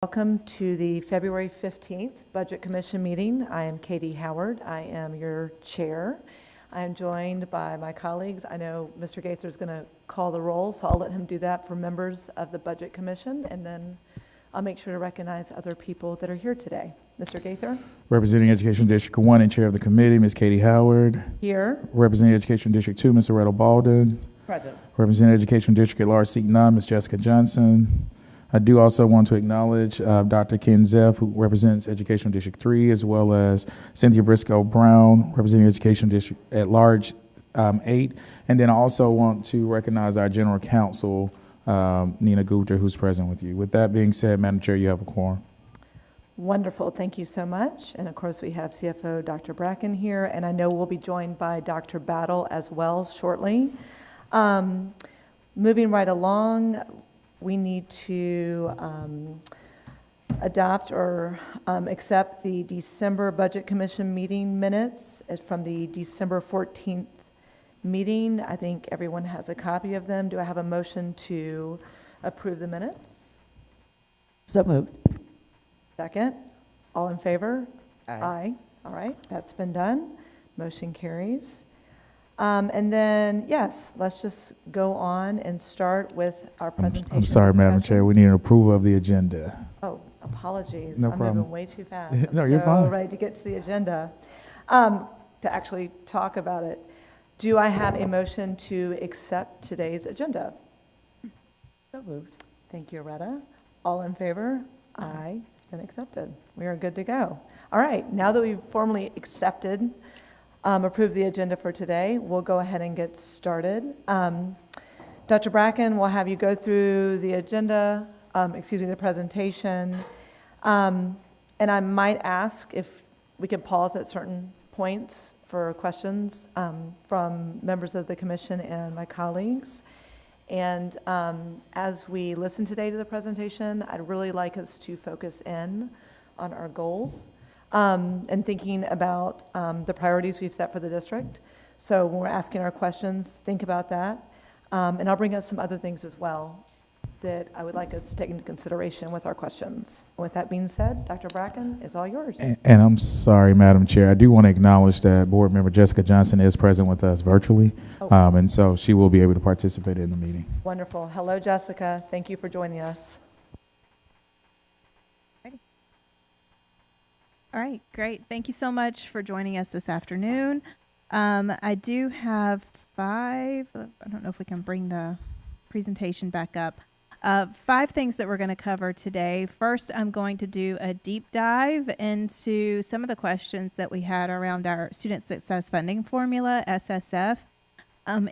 Welcome to the February 15th Budget Commission meeting. I am Katie Howard. I am your chair. I am joined by my colleagues. I know Mr. Gaither is going to call the roll, so I'll let him do that for members of the Budget Commission, and then I'll make sure to recognize other people that are here today. Mr. Gaither? Representing Education District 1 and Chair of the Committee, Ms. Katie Howard. Here. Representing Education District 2, Mr. Reddle Baldwin. Present. Representing Education District at Large, Seat 9, Ms. Jessica Johnson. I do also want to acknowledge Dr. Ken Zeff, who represents Education District 3, as well as Cynthia Briscoe Brown, representing Education District at Large 8. And then I also want to recognize our General Counsel, Nina Gupta, who's present with you. With that being said, Madam Chair, you have a quorum. Wonderful. Thank you so much. And of course, we have CFO Dr. Bracken here, and I know we'll be joined by Dr. Battle as well shortly. Moving right along, we need to adopt or accept the December Budget Commission meeting minutes from the December 14th meeting. I think everyone has a copy of them. Do I have a motion to approve the minutes? So moved. Second. All in favor? Aye. All right, that's been done. Motion carries. And then, yes, let's just go on and start with our presentation. I'm sorry, Madam discussion. Chair, we need an approval of the agenda. Oh, apologies. No I'm problem. moving way too fast. No, I'm you're fine. so ready to get to the agenda, to actually talk about it. Do I have a motion to accept today's agenda? So moved. Thank you, Retta. All in favor? Aye. It's been accepted. We are good to go. All right, now that we've formally accepted, approved the agenda for today, we'll go ahead and get started. Dr. Bracken, we'll have you go through the agenda, the presentation. And I might ask if we could pause at certain points for questions from members of the commission and my colleagues. And as we listen today to the presentation, I'd really like us to focus in on our goals and thinking about the priorities we've set for the district. So when we're asking our questions, think about that. And I'll bring up some other things as well that I would like us to take into consideration with our questions. With that being said, Dr. Bracken, it's all yours. And I'm sorry, Madam Chair, I do want to acknowledge that Board Member Jessica Johnson is present with us virtually, and so she will be able to participate in the meeting. Wonderful. Hello, Jessica. Thank you for joining us. All right, great. Thank you so much for joining us this afternoon. I do have I don't know if we can bring the presentation back up. 5 things that we're going to cover today. First, I'm going to do a deep dive into some of the questions that we had around our Student Success Funding Formula, SSF.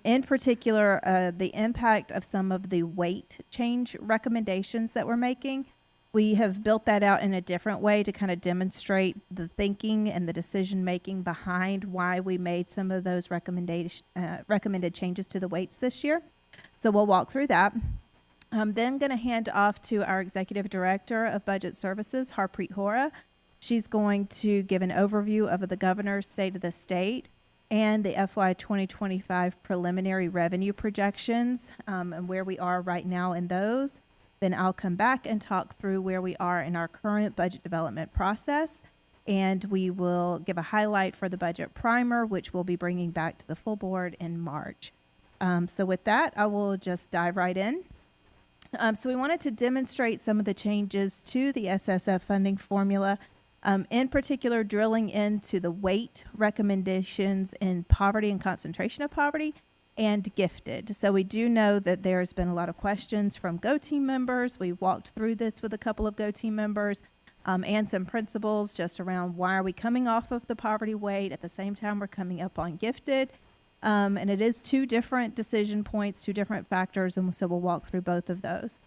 In particular, the impact of some of the weight change recommendations that we're making. We have built that out in a different way to kind of demonstrate the thinking and the decision-making behind why we made some of those recommended changes to the weights this year. So we'll walk through that. I'm then going to hand off to our Executive Director of Budget Services, Harpreet Hora. She's going to give an overview of the Governor's State of the State and the FY 2025 preliminary revenue projections and where we are right now in those. Then I'll come back and talk through where we are in our current budget development process, and we will give a highlight for the budget primer, which we'll be bringing back to the full board in March. So with that, I will just dive right in. So we wanted to demonstrate some of the changes to the SSF funding formula, in particular drilling into the weight recommendations in poverty and concentration of poverty, and gifted. So we do know that there's been a lot of questions from Go Team members. We walked through this with a couple of Go Team members and some principals just around why are we coming off of the poverty weight at the same time we're coming up on gifted. And it is 2 different decision points, 2 different factors, and so we'll walk through both of those.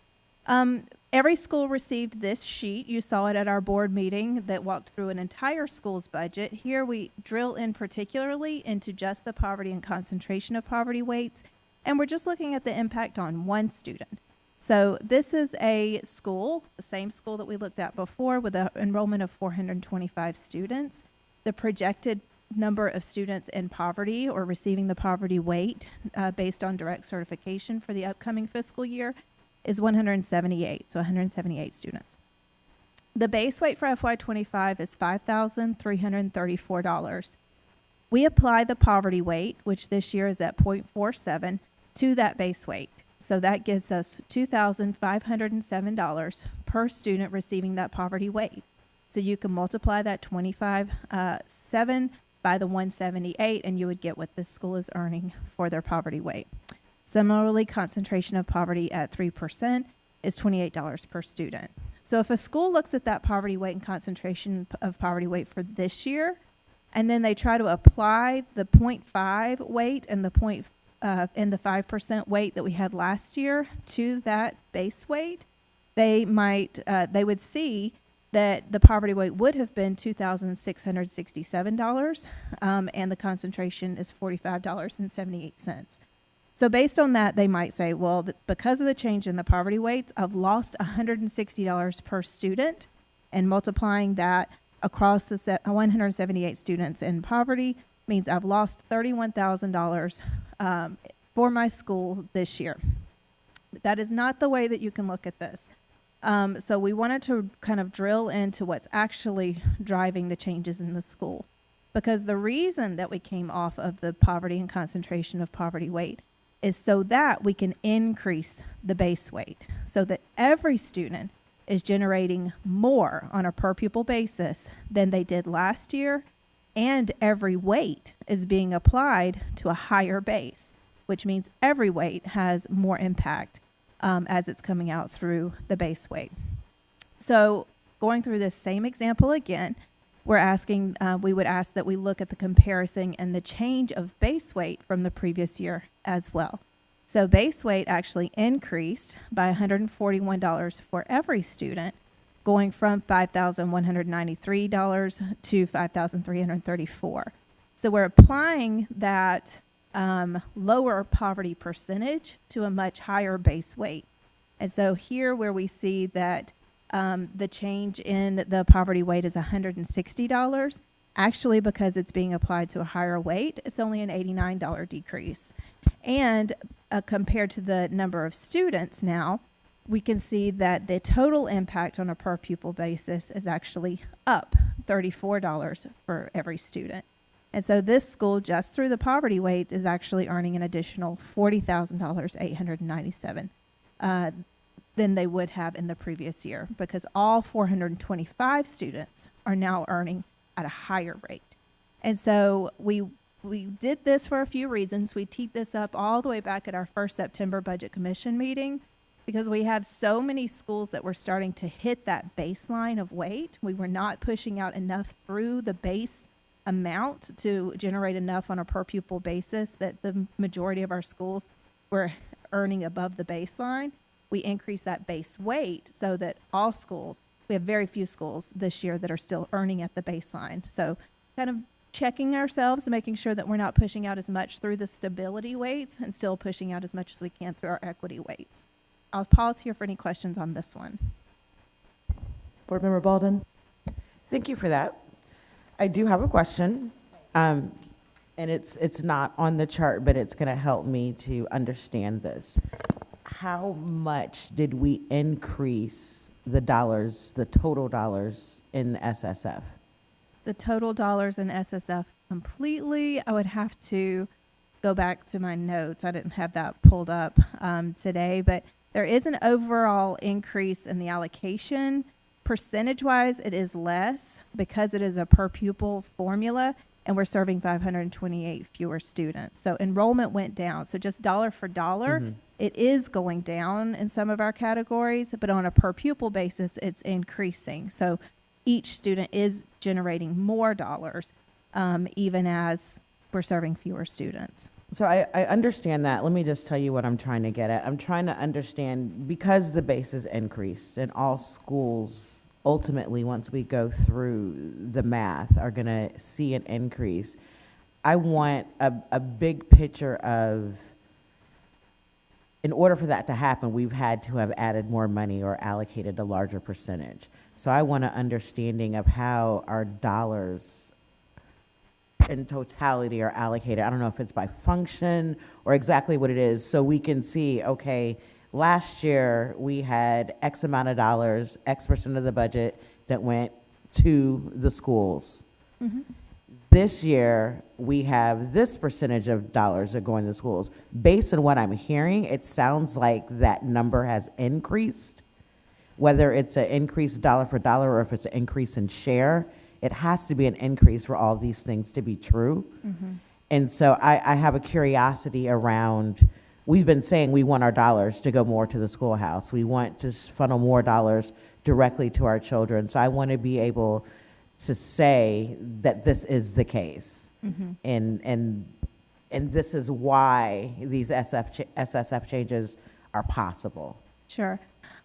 Every school received this sheet. You saw it at our board meeting that walked through an entire school's budget. Here we drill in particularly into just the poverty and concentration of poverty weights, and we're just looking at the impact on one student. So this is a school, the same school that we looked at before with an enrollment of 425 students. The projected number of students in poverty or receiving the poverty weight based on direct certification for the upcoming fiscal year is 178, so 178 students. The base weight for FY25 is $5,334. We apply the poverty weight, which this year is at 0.47, to that base weight. So that gives us $2,507 per student receiving that poverty weight. So you can multiply that 7 by the 178, and you would get what this school is earning for their poverty weight. Similarly, concentration of poverty at 3% is $28 per student. So if a school looks at that poverty weight and concentration of poverty weight for this year, and then they try to apply the 0.5 weight and the 5% weight that we had last year to that base weight, they would see that the poverty weight would have been $2,667, and the concentration is $45.78. So based on that, they might say, well, because of the change in the poverty weights, I've lost $160 per student, and multiplying that across the 178 students in poverty means I've lost $31,000 for my school this year. That is not the way that you can look at this. So we wanted to kind of drill into what's actually driving the changes in the school, because the reason that we came off of the poverty and concentration of poverty weight is so that we can increase the base weight, so that every student is generating more on a per pupil basis than they did last year, and every weight is being applied to a higher base, which means every weight has more impact as it's coming out through the base weight. So going through this same example again, we would ask that we look at the comparison and the change of base weight from the previous year as well. So base weight actually increased by $141 for every student, going from $5,193 to $5,334. So we're applying that lower poverty percentage to a much higher base weight. And so here where we see that the change in the poverty weight is $160. Actually, because it's being applied to a higher weight, it's only an $89 decrease. And compared to the number of students now, we can see that the total impact on a per pupil basis is actually up $34 for every student. And so this school, just through the poverty weight, is actually earning an additional $40,897 than they would have in the previous year, because all 425 students are now earning at a higher rate. And so we did this for a few reasons. We teed this up all the way back at our first September Budget Commission meeting, because we have so many schools that were starting to hit that baseline of weight. We were not pushing out enough through the base amount to generate enough on a per pupil basis that the majority of our schools were earning above the baseline. We increased that base weight so that all schools, we have very few schools this year that are still earning at the baseline. So kind of checking ourselves and making sure that we're not pushing out as much through the stability weights and still pushing out as much as we can through our equity weights. I'll pause here for any questions on this one. Board Member Baldwin? Thank you for that. I do have a question, and it's not on the chart, but it's going to help me to understand this. How much did we increase the total dollars in SSF? The total dollars in SSF completely, I would have to go back to my notes. I didn't have that pulled up today, but there is an overall increase in the allocation. Percentage-wise, it is less because it is a per pupil formula, and we're serving 528 fewer students. So enrollment went down. So just dollar for dollar, it is going down in some of our categories, but on a per pupil basis, it's increasing. So each student is generating more dollars, even as we're serving fewer students. So I understand that. Let me just tell you what I'm trying to get at. I'm trying to understand, because the base is increased and all schools ultimately, once we go through the math, are going to see an increase. I want a big picture of, in order for that to happen, we've had to have added more money or allocated a larger percentage. So I want an understanding of how our dollars in totality are allocated. I don't know if it's by function or exactly what it is, so we can see, okay, Last year, we had X amount of dollars, X% of the budget that went to the schools. This year, we have this percentage of dollars that go in the schools. Based on what I'm hearing, it sounds like that number has increased. Whether it's an increase dollar for dollar or if it's an increase in share, it has to be an increase for all these things to be true. And so I have a curiosity around, we've been saying we want our dollars to go more to the schoolhouse. We want to funnel more dollars directly to our children. So I want to be able to say that this is the case. And this is why these SSF changes are possible. Sure.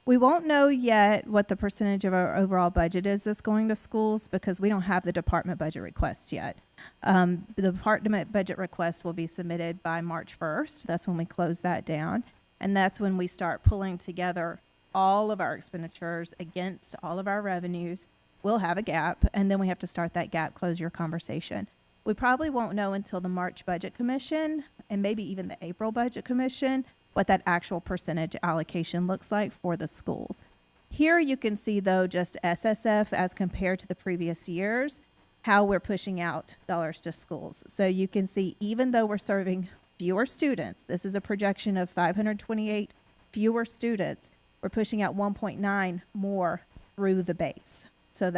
We won't know yet what the percentage of our overall budget is that's going to schools because we don't have the department budget request yet. The department budget request will be submitted by March 1st. That's when we close that down. And that's when we start pulling together all of our expenditures against all of our revenues. We'll have a gap, and then we have to start that gap closure conversation. We probably won't know until the March Budget Commission and maybe even the April Budget Commission what that actual percentage allocation looks like for the schools. Here you can see, though, just SSF as compared to the previous years, how we're pushing out dollars to schools. So you can see, even though we're serving fewer students, this is a projection of 528 fewer students, we're pushing out 1.9 more through the base. So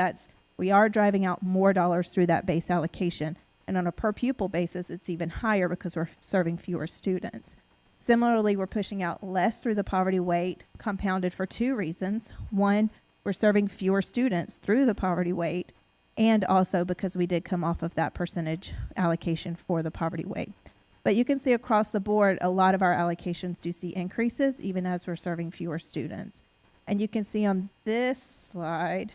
we are driving out more dollars through that base allocation. And on a per pupil basis, it's even higher because we're serving fewer students. Similarly, we're pushing out less through the poverty weight, compounded for two reasons. One, we're serving fewer students through the poverty weight, and also because we did come off of that percentage allocation for the poverty weight. But you can see across the board, a lot of our allocations do see increases, even as we're serving fewer students. And you can see on this slide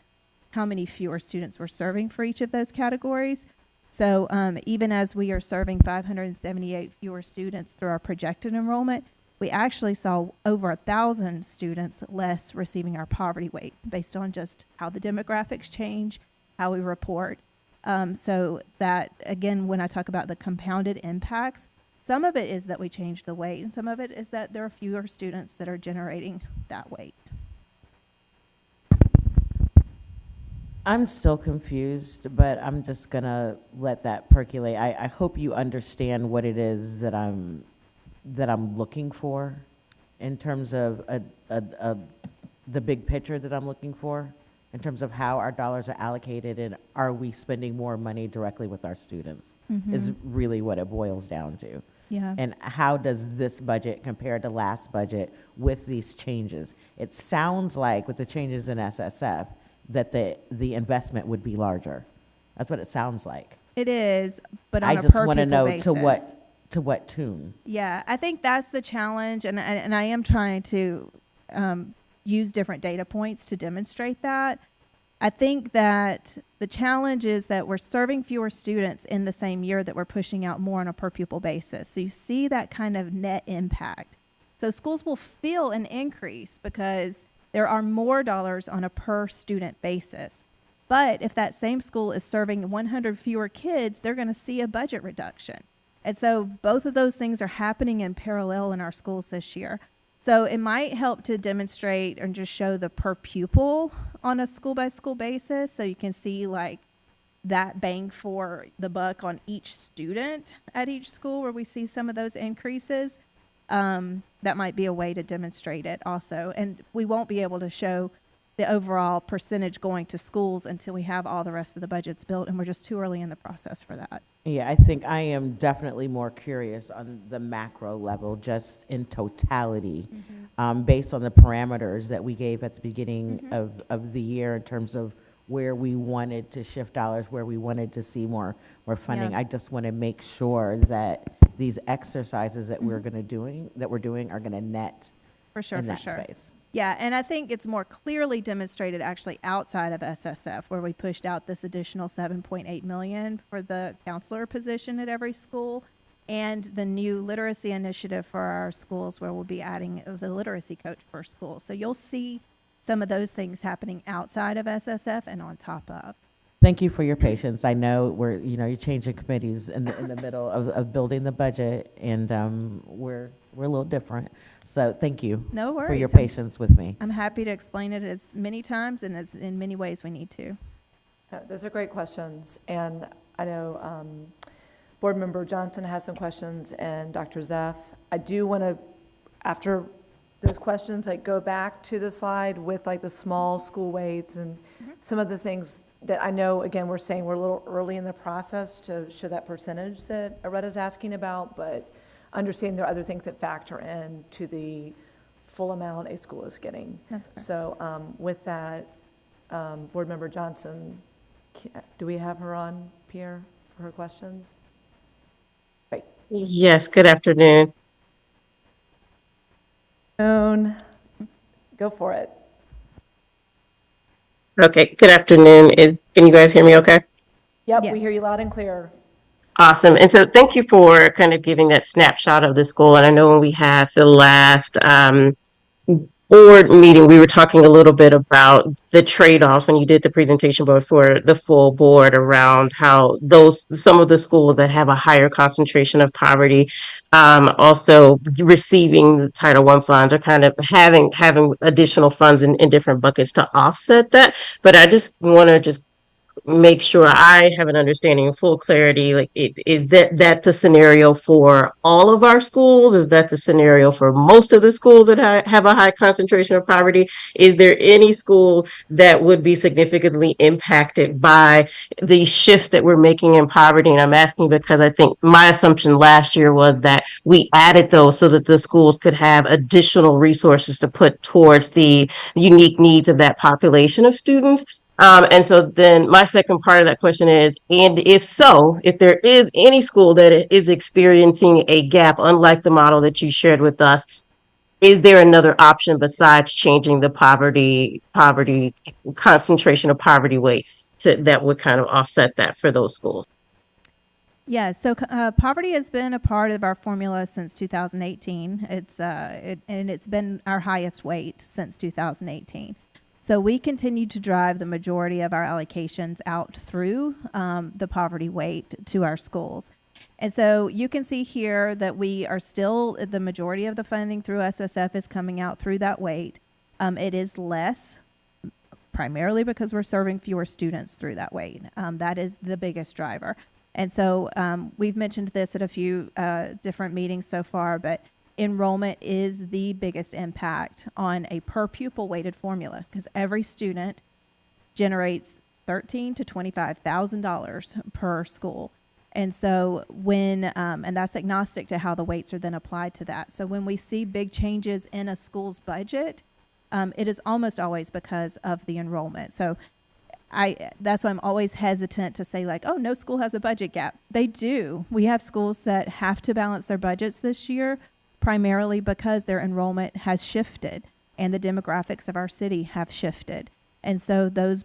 how many fewer students we're serving for each of those categories. So even as we are serving 578 fewer students through our projected enrollment, we actually saw over 1,000 students less receiving our poverty weight based on just how the demographics change, how we report. So that, again, when I talk about the compounded impacts, some of it is that we changed the weight, and some of it is that there are fewer students that are generating that weight. I'm still confused, but I'm just going to let that percolate. I hope you understand what it is that I'm looking for in terms of the big picture that I'm looking for, in terms of how our dollars are allocated and are we spending more money directly with our students is really what it boils down to. Yeah. And how does this budget compare to last budget with these changes? It sounds like with the changes in SSF, that the investment would be larger. That's what it sounds like. It is, but on I a just per want to pupil know basis. to what tune. Yeah, I think that's the challenge, and I am trying to use different data points to demonstrate that. I think that the challenge is that we're serving fewer students in the same year that we're pushing out more on a per pupil basis. So you see that kind of net impact. So schools will feel an increase because there are more dollars on a per student basis. But if that same school is serving 100 fewer kids, they're going to see a budget reduction. And so both of those things are happening in parallel in our schools this year. So it might help to demonstrate and just show the per pupil on a school by school basis. So you can see like that bang for the buck on each student at each school where we see some of those increases. That might be a way to demonstrate it also. And we won't be able to show the overall percentage going to schools until we have all the rest of the budgets built, and we're just too early in the process for that. Yeah, I think I am definitely more curious on the macro level, just in totality, based on the parameters that we gave at the beginning of the year in terms of where we wanted to shift dollars, where we wanted to see more funding. Yeah. I just want to make sure that these exercises that we're doing are going to net For sure, in for that sure. space. Yeah, and I think it's more clearly demonstrated actually outside of SSF, where we pushed out this additional $7.8 million for the counselor position at every school, and the new literacy initiative for our schools, where we'll be adding the literacy coach per school. So you'll see some of those things happening outside of SSF and on top of. Thank you for your patience. I know you're changing committees in the middle of building the budget, and we're We're a little different. So thank you No for your worries. patience with me. I'm happy to explain it as many times and as in many ways we need to. Those are great questions, and I know Board Member Johnson has some questions, and Dr. Zeff. I do want to, after those questions, like go back to the slide with like the small school weights and some of the things that I know, again, we're saying we're a little early in the process to show that percentage that Aretta's asking about, but understanding there are other things that factor in to the full amount a school is getting. That's correct. So with that, Board Member Johnson, do we have her on, Pierre, for her questions? Great. Yes, good afternoon. Go for it. Okay, good afternoon. Can you guys hear me okay? Yep, Yes. we hear you loud and clear. Awesome. And so thank you for kind of giving that snapshot of the school. And I know when we had the last board meeting, we were talking a little bit about the trade-offs when you did the presentation board for the full board around how some of the schools that have a higher concentration of poverty also receiving the Title I funds or kind of having additional funds in different buckets to offset that. But I just want to just make sure I have an understanding of full clarity. Like, is that the scenario for all of our schools? Is that the scenario for most of the schools that have a high concentration of poverty? Is there any school that would be significantly impacted by the shifts that we're making in poverty? And I'm asking because I think my assumption last year was that we added those so that the schools could have additional resources to put towards the unique needs of that population of students. And so then my second part of that question is, and if so, if there is any school that is experiencing a gap, unlike the model that you shared with us, is there another option besides changing the poverty concentration of poverty weights that would kind of offset that for those schools? Yeah, so poverty has been a part of our formula since 2018. It's been our highest weight since 2018. So we continue to drive the majority of our allocations out through the poverty weight to our schools. And so you can see here that we are still, the majority of the funding through SSF is coming out through that weight. It is less, primarily because we're serving fewer students through that weight. That is the biggest driver. And so we've mentioned this at a few different meetings so far, but enrollment is the biggest impact on a per pupil weighted formula because every student generates $13,000 to $25,000 per school. And so and that's agnostic to how the weights are then applied to that. So when we see big changes in a school's budget, it is almost always because of the enrollment. So that's why I'm always hesitant to say like, oh, no school has a budget gap. They do. We have schools that have to balance their budgets this year, primarily because their enrollment has shifted and the demographics of our city have shifted. And so those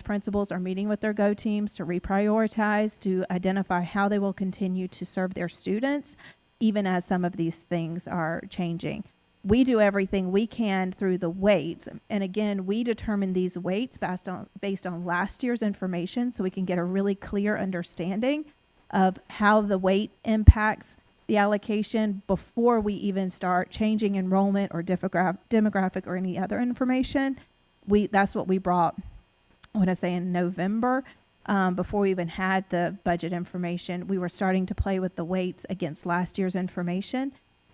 principals are meeting with their GO teams to reprioritize, to identify how they will continue to serve their students, even as some of these things are changing. We do everything we can through the weights. And again, we determine these weights based on last year's information so we can get a really clear understanding of how the weight impacts the allocation before we even start changing enrollment or demographic or any other information. That's what we brought, I want to say in November, before we even had the budget information. We were starting to play with the weights against last year's information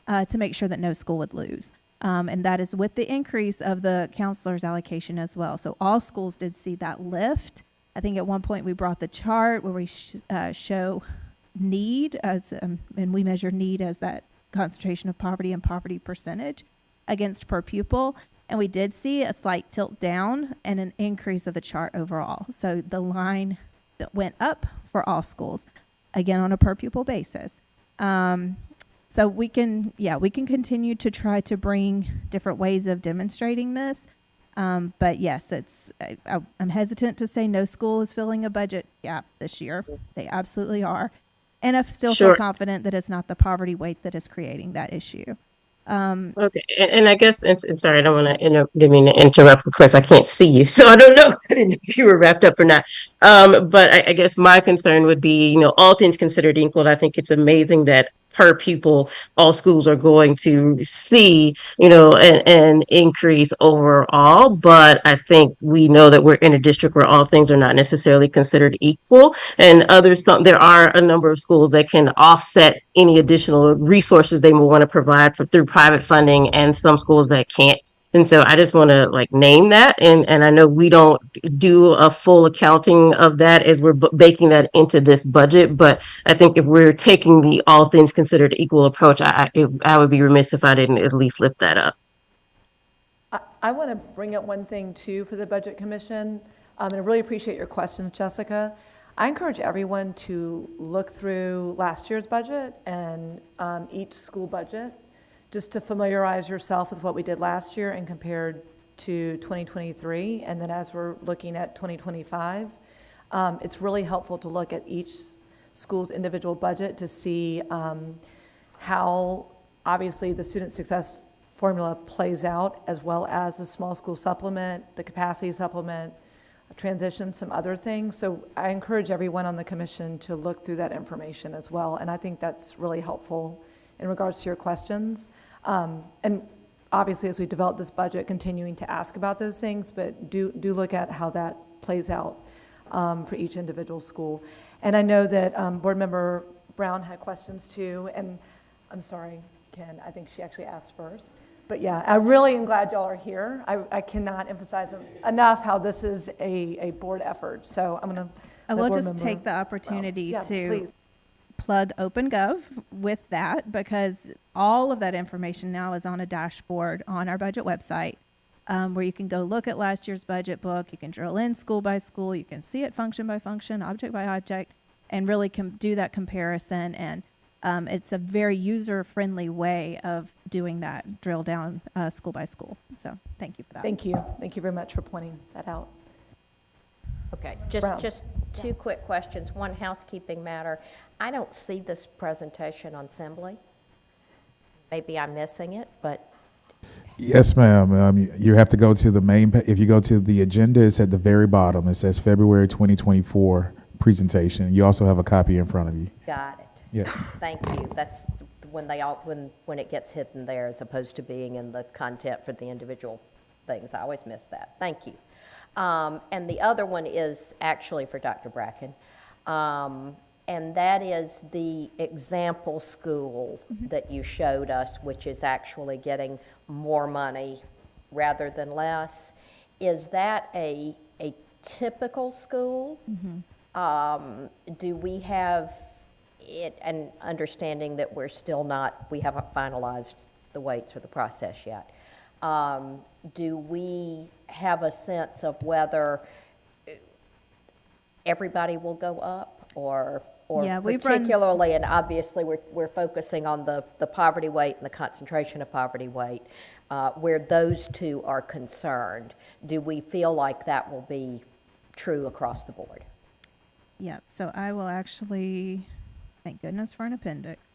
to make sure that no school would lose. And that is with the increase of the counselor's allocation as well. So all schools did see that lift. I think at one point we brought the chart where we show need as, and we measure need as that concentration of poverty and poverty percentage against per pupil. And we did see a slight tilt down and an increase of the chart overall. So the line that went up for all schools, again, on a per pupil basis. So we can continue to try to bring different ways of demonstrating this. But yes, I'm hesitant to say no school is filling a budget gap this year. They absolutely are. And I still feel confident that it's not the poverty weight that is creating that issue. Okay, and I guess, and sorry, I don't want to didn't mean to interrupt. Of course, I can't see you, so I don't know. I didn't know if you were wrapped up or not. But I guess my concern would be, all things considered equal, I think it's amazing that per pupil, all schools are going to see, an increase overall. But I think we know that we're in a district where all things are not necessarily considered equal. And there are a number of schools that can offset any additional resources they will want to provide through private funding, and some schools that can't. And so I just want to name that. And I know we don't do a full accounting of that as we're baking that into this budget. But I think if we're taking the all things considered equal approach, I would be remiss if I didn't at least lift that up. I want to bring up one thing too for the Budget Commission, and I really appreciate your questions, Jessica. I encourage everyone to look through last year's budget and each school budget, just to familiarize yourself with what we did last year and compared to 2023. And then as we're looking at 2025, it's really helpful to look at each school's individual budget to see how obviously the student success formula plays out, as well as the small school supplement, the capacity supplement, transition, some other things. So I encourage everyone on the commission to look through that information as well. And I think that's really helpful in regards to your questions. And obviously, as we develop this budget, continuing to ask about those things, but do look at how that plays out for each individual school. And I know that Board Member Brown had questions too, and I'm sorry, Ken, I think she actually asked first. But yeah, I really am glad y'all are here. I cannot emphasize enough how this is a board effort. So I'm going to. I will just take the opportunity to plug OpenGov with that, because all of that information now is on a dashboard on our budget website, where you can go look at last year's budget book. You can drill in school by school. You can see it function by function, object by object, and really do that comparison. And it's a very user-friendly way of doing that drill down school by school. So thank you for that. Thank you. Thank you very much for pointing that out. Okay, Brown. just two quick questions. One housekeeping matter. I don't see this presentation on Assembly. Maybe I'm missing it, but Yes, ma'am. You have to go to the main, if you go to the agenda, it's at the very bottom. It says February 2024 presentation. You also have a copy in front of you. got it. Yeah. Thank you. That's when when it gets hidden there as opposed to being in the content for the individual things. I always miss that. Thank you. And the other one is actually for Dr. Bracken. And that is the example school that you showed us, which is actually getting more money rather than less. Is that a typical school? Do we have it, and understanding that we haven't finalized the weights or the process yet, do we have a sense of whether everybody will go up or Yeah, we've run- particularly, and obviously we're focusing on the poverty weight and the concentration of poverty weight, where those two are concerned. Do we feel like that will be true across the board? Yep. So I will actually, thank goodness for an appendix.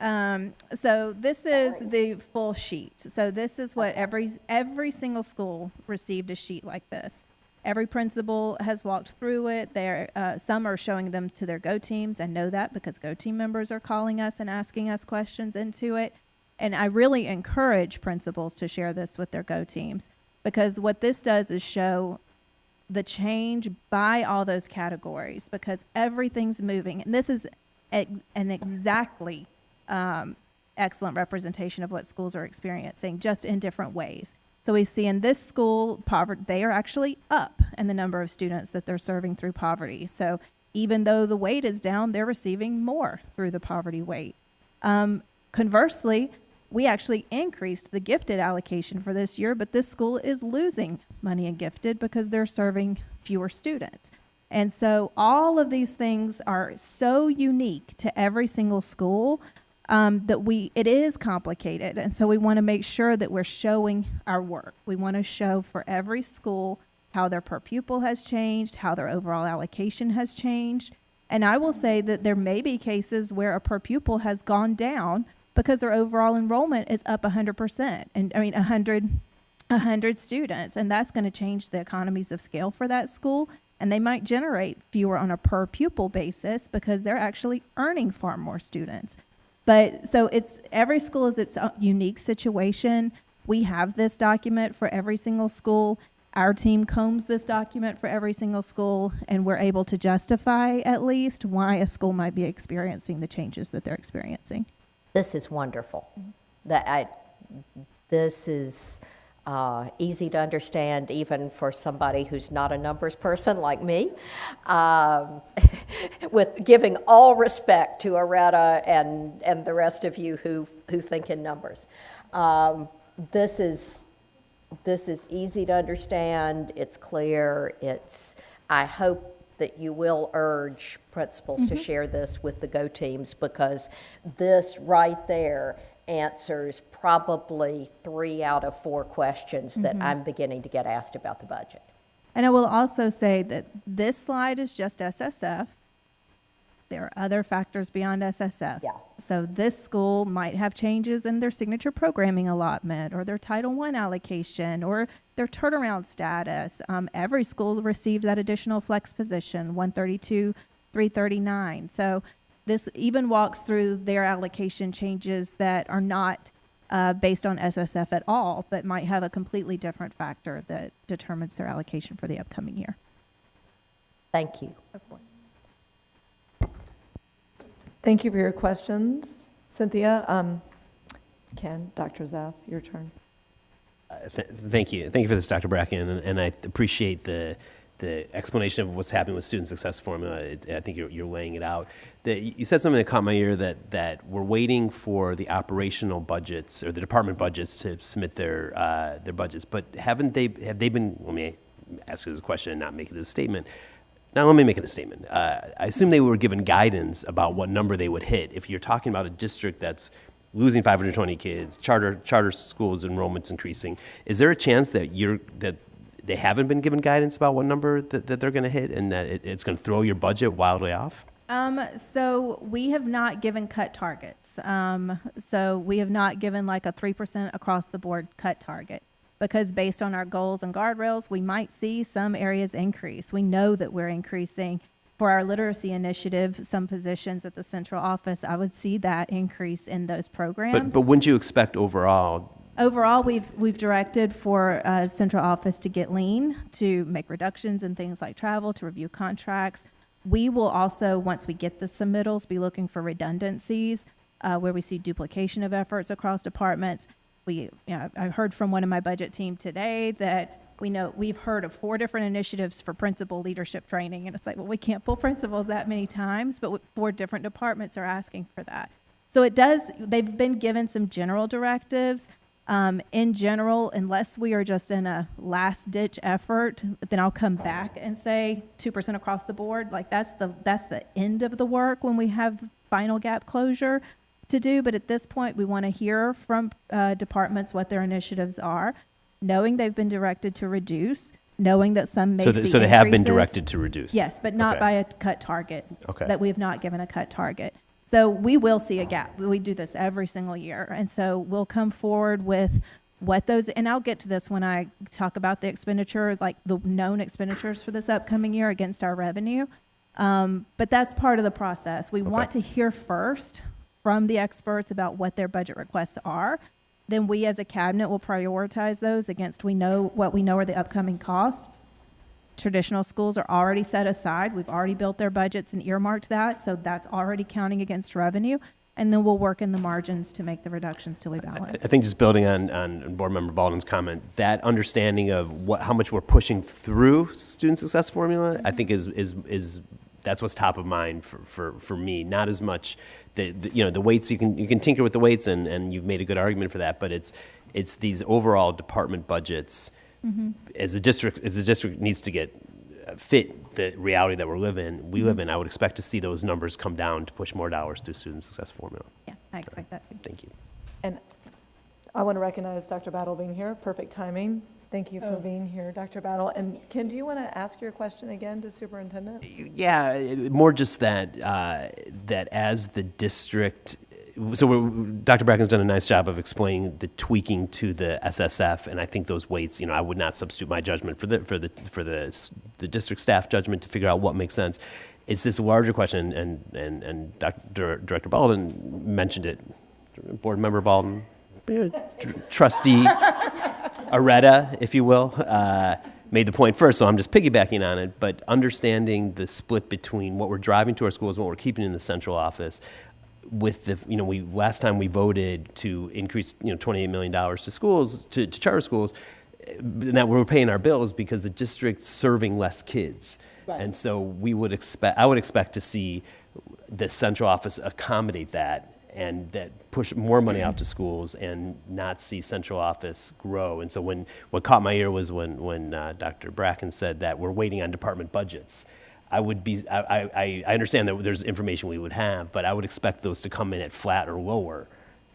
So this is the full sheet. So this is what every single school received a sheet like this. Every principal has walked through it. Some are showing them to their Go teams. I know that because Go team members are calling us and asking us questions into it. And I really encourage principals to share this with their Go teams, because what this does is show the change by all those categories, because everything's moving. And this is an exactly excellent representation of what schools are experiencing, just in different ways. So we see in this school, they are actually up in the number of students that they're serving through poverty. So even though the weight is down, they're receiving more through the poverty weight. Conversely, we actually increased the gifted allocation for this year, but this school is losing money in gifted because they're serving fewer students. And so all of these things are so unique to every single school that it is complicated. And so we want to make sure that we're showing our work. We want to show for every school how their per pupil has changed, how their overall allocation has changed. And I will say that there may be cases where a per pupil has gone down because their overall enrollment is up 100%. And I mean, 100 students. And that's going to change the economies of scale for that school. And they might generate fewer on a per pupil basis because they're actually earning far more students. But so it's every school is its unique situation. We have this document for every single school. Our team combs this document for every single school, and we're able to justify at least why a school might be experiencing the changes that they're experiencing. This is wonderful. This is easy to understand even for somebody who's not a numbers person like me. With giving all respect to Aretta and the rest of you who think in numbers. This is easy to understand, it's clear, I hope that you will urge principals to share this with the GO teams, because this right there answers probably 3 out of 4 questions that I'm beginning to get asked about the budget. And I will also say that this slide is just SSF. There are other factors beyond SSF. Yeah. So this school might have changes in their signature programming allotment or their Title I allocation or their turnaround status. Every school received that additional flex position, 132, 339. So this even walks through their allocation changes that are not based on SSF at all, but might have a completely different factor that determines their allocation for the upcoming year. Thank you. Thank you for your questions, Cynthia. Ken, Dr. Zeff, your turn. Thank you. Thank you for this, Dr. Bracken, and I appreciate the explanation of what's happening with Student Success Formula. I think you're laying it out. You said something that caught my ear, that we're waiting for the operational budgets or the department budgets to submit their budgets. But have they been? Let me ask you this question and not make it a statement. Now, let me make it a statement. I assume they were given guidance about what number they would hit. If you're talking about a district that's losing 520 kids, charter schools enrollment's increasing, is there a chance that they haven't been given guidance about what number that they're going to hit, and that it's going to throw your budget wildly off? So we have not given cut targets. So we have not given like a 3% across the board cut target, because based on our goals and guardrails, we might see some areas increase. We know that we're increasing for our literacy initiative, some positions at the central office. I would see that increase in those programs. But wouldn't you expect overall? Overall, we've directed for central office to get lean, to make reductions in things like travel, to review contracts. We will also, once we get the submittals, be looking for redundancies where we see duplication of efforts across departments. I heard from one of my budget team today that we've heard of 4 different initiatives for principal leadership training, and it's like, well, we can't pull principals that many times, but 4 different departments are asking for that. So they've been given some general directives. In general, unless we are just in a last-ditch effort, then I'll come back and say 2% across the board. Like that's the end of the work when we have final gap closure to do. But at this point, we want to hear from departments what their initiatives are, knowing they've been directed to reduce, knowing that some may see so they have been increases. directed to reduce. Yes, but not Okay. by a cut target. Okay. That we have not given a cut target. So we will see a gap. We do this every single year. And so we'll come forward with what those, and I'll get to this when I talk about the expenditure, like the known expenditures for this upcoming year against our revenue. But that's part of the process. We want to hear first from the experts about what their budget requests are. Then we as a cabinet will prioritize those against what we know are the upcoming costs. Traditional schools are already set aside. We've already built their budgets and earmarked that, so that's already counting against revenue. And then we'll work in the margins to make the reductions till we balance. I think just building on Board Member Baldwin's comment, that understanding of how much we're pushing through Student Success Formula, I think is that's what's top of mind for me. Not as much the weights. You can tinker with the weights, and you've made a good argument for that. But it's these overall department budgets. Mm-hmm. As a district needs to get fit the reality that we live in, I would expect to see those numbers come down to push more dollars through Student Success Formula. Yeah, I expect that too. Thank you. And I want to recognize Dr. Battle being here. Perfect timing. Thank you for being here, Dr. Battle. And Ken, do you want to ask your question again to Superintendent? Yeah, more just that as the district. So Dr. Bracken's done a nice job of explaining the tweaking to the SSF, and I think those weights. I would not substitute my judgment for the district staff judgment to figure out what makes sense. It's this larger question, and Director Baldwin mentioned it. Board Member Baldwin, Trustee Areta, if you will, made the point first, so I'm just piggybacking on it, but understanding the split between what we're driving to our schools and what we're keeping in the central office. With the, last time we voted to increase, $28 million to schools, to charter schools, and that we're paying our bills because the district's serving less kids. Right. And so I would expect to see the central office accommodate that and that push more money out to schools and not see central office grow. And so what caught my ear was when Dr. Bracken said that we're waiting on department budgets. I understand that there's information we would have, but I would expect those to come in at flat or lower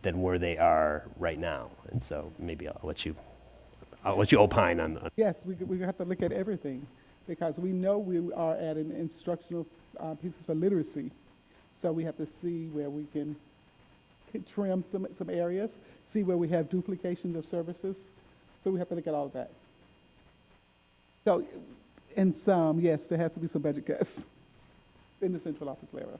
than where they are right now. And so maybe I'll let you opine on. Yes, we have to look at everything, because we know we are adding instructional pieces for literacy. So we have to see where we can trim some areas, see where we have duplications of services. So we have to look at all of that. So, in some, yes, there has to be some budget cuts in the central office level.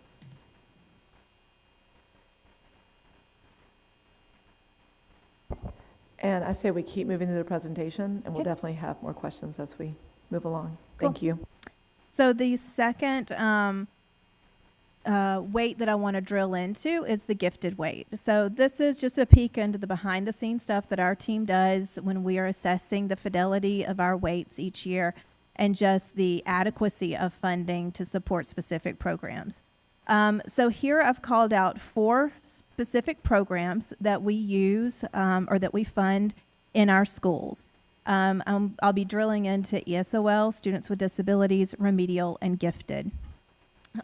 And I say we keep moving through the presentation, and we'll Okay. definitely have more questions as we move along. Thank you. So the second weight that I want to drill into is the gifted weight. So this is just a peek into the behind the scenes stuff that our team does when we are assessing the fidelity of our weights each year and just the adequacy of funding to support specific programs. So here I've called out 4 specific programs that we use or that we fund in our schools. I'll be drilling into ESOL, Students with Disabilities, Remedial, and Gifted.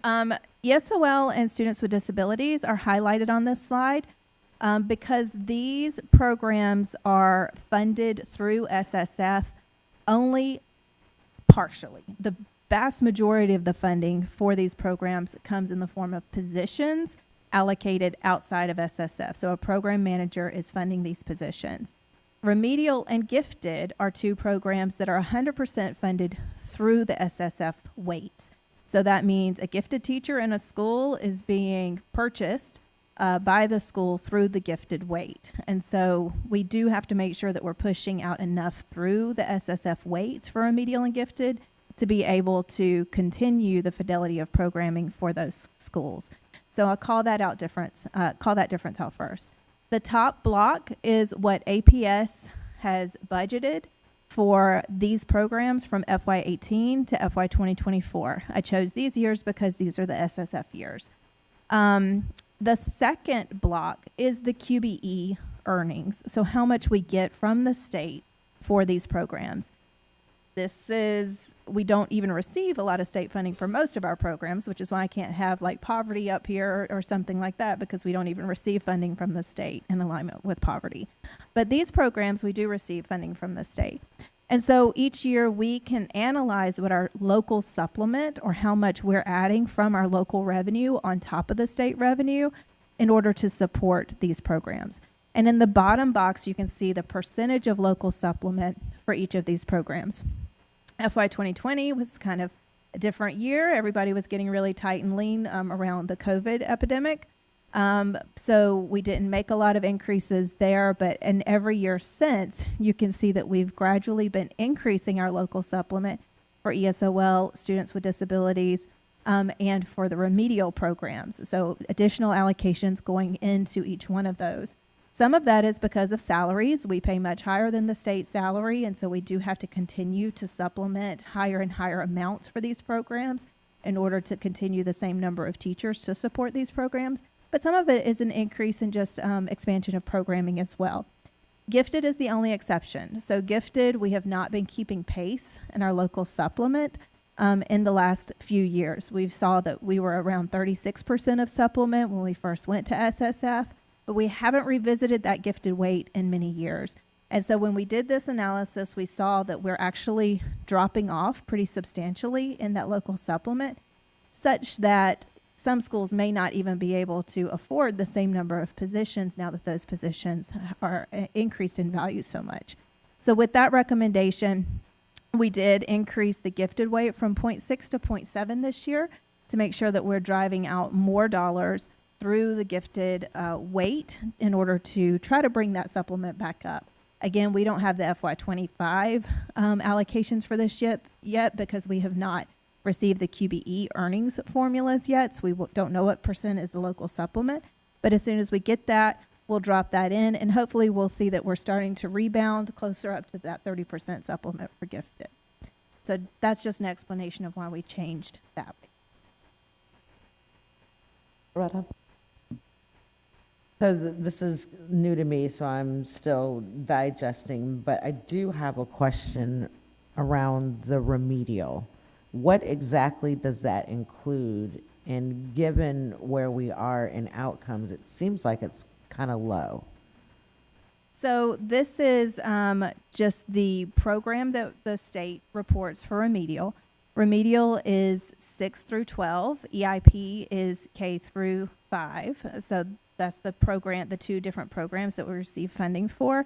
ESOL and Students with Disabilities are highlighted on this slide because these programs are funded through SSF only partially. The vast majority of the funding for these programs comes in the form of positions allocated outside of SSF. So a program manager is funding these positions. Remedial and Gifted are 2 programs that are 100% funded through the SSF weights. So that means a gifted teacher in a school is being purchased by the school through the gifted weight. And so we do have to make sure that we're pushing out enough through the SSF weights for Remedial and Gifted to be able to continue the fidelity of programming for those schools. So I'll call that difference out first. The top block is what APS has budgeted for these programs from FY18 to FY 2024. I chose these years because these are the SSF years. The second block is the QBE earnings, so how much we get from the state for these programs. We don't even receive a lot of state funding for most of our programs, which is why I can't have like poverty up here or something like that, because we don't even receive funding from the state in alignment with poverty. But these programs, we do receive funding from the state. And so each year we can analyze what our local supplement or how much we're adding from our local revenue on top of the state revenue in order to support these programs. And in the bottom box, you can see the percentage of local supplement for each of these programs. FY 2020 was kind of a different year. Everybody was getting really tight and lean around the COVID epidemic. So we didn't make a lot of increases there, but in every year since, you can see that we've gradually been increasing our local supplement for ESOL, Students with Disabilities, and for the remedial programs. So additional allocations going into each one of those. Some of that is because of salaries. We pay much higher than the state salary, and so we do have to continue to supplement higher and higher amounts for these programs in order to continue the same number of teachers to support these programs. But some of it is an increase in just expansion of programming as well. Gifted is the only exception. So Gifted, we have not been keeping pace in our local supplement in the last few years. We saw that we were around 36% of supplement when we first went to SSF. But we haven't revisited that gifted weight in many years. And so when we did this analysis, we saw that we're actually dropping off pretty substantially in that local supplement, such that some schools may not even be able to afford the same number of positions now that those positions are increased in value so much. So with that recommendation, we did increase the gifted weight from 0.6 to 0.7 this year. to make sure that we're driving out more dollars through the gifted weight in order to try to bring that supplement back up. Again, we don't have the FY25 allocations for this yet because we have not received the QBE earnings formulas yet, so we don't know what percent is the local supplement. But as soon as we get that, we'll drop that in, and hopefully we'll see that we're starting to rebound closer up to that 30% supplement for gifted. So that's just an explanation of why we changed that. Loretta? So this is new to me, so I'm still digesting, but I do have a question around the remedial. What exactly does that include? And given where we are in outcomes, it seems like it's kind of low. So this is just the program that the state reports for remedial. Remedial is 6 through 12. EIP is K through 5. So that's the program, the two different programs that we receive funding for.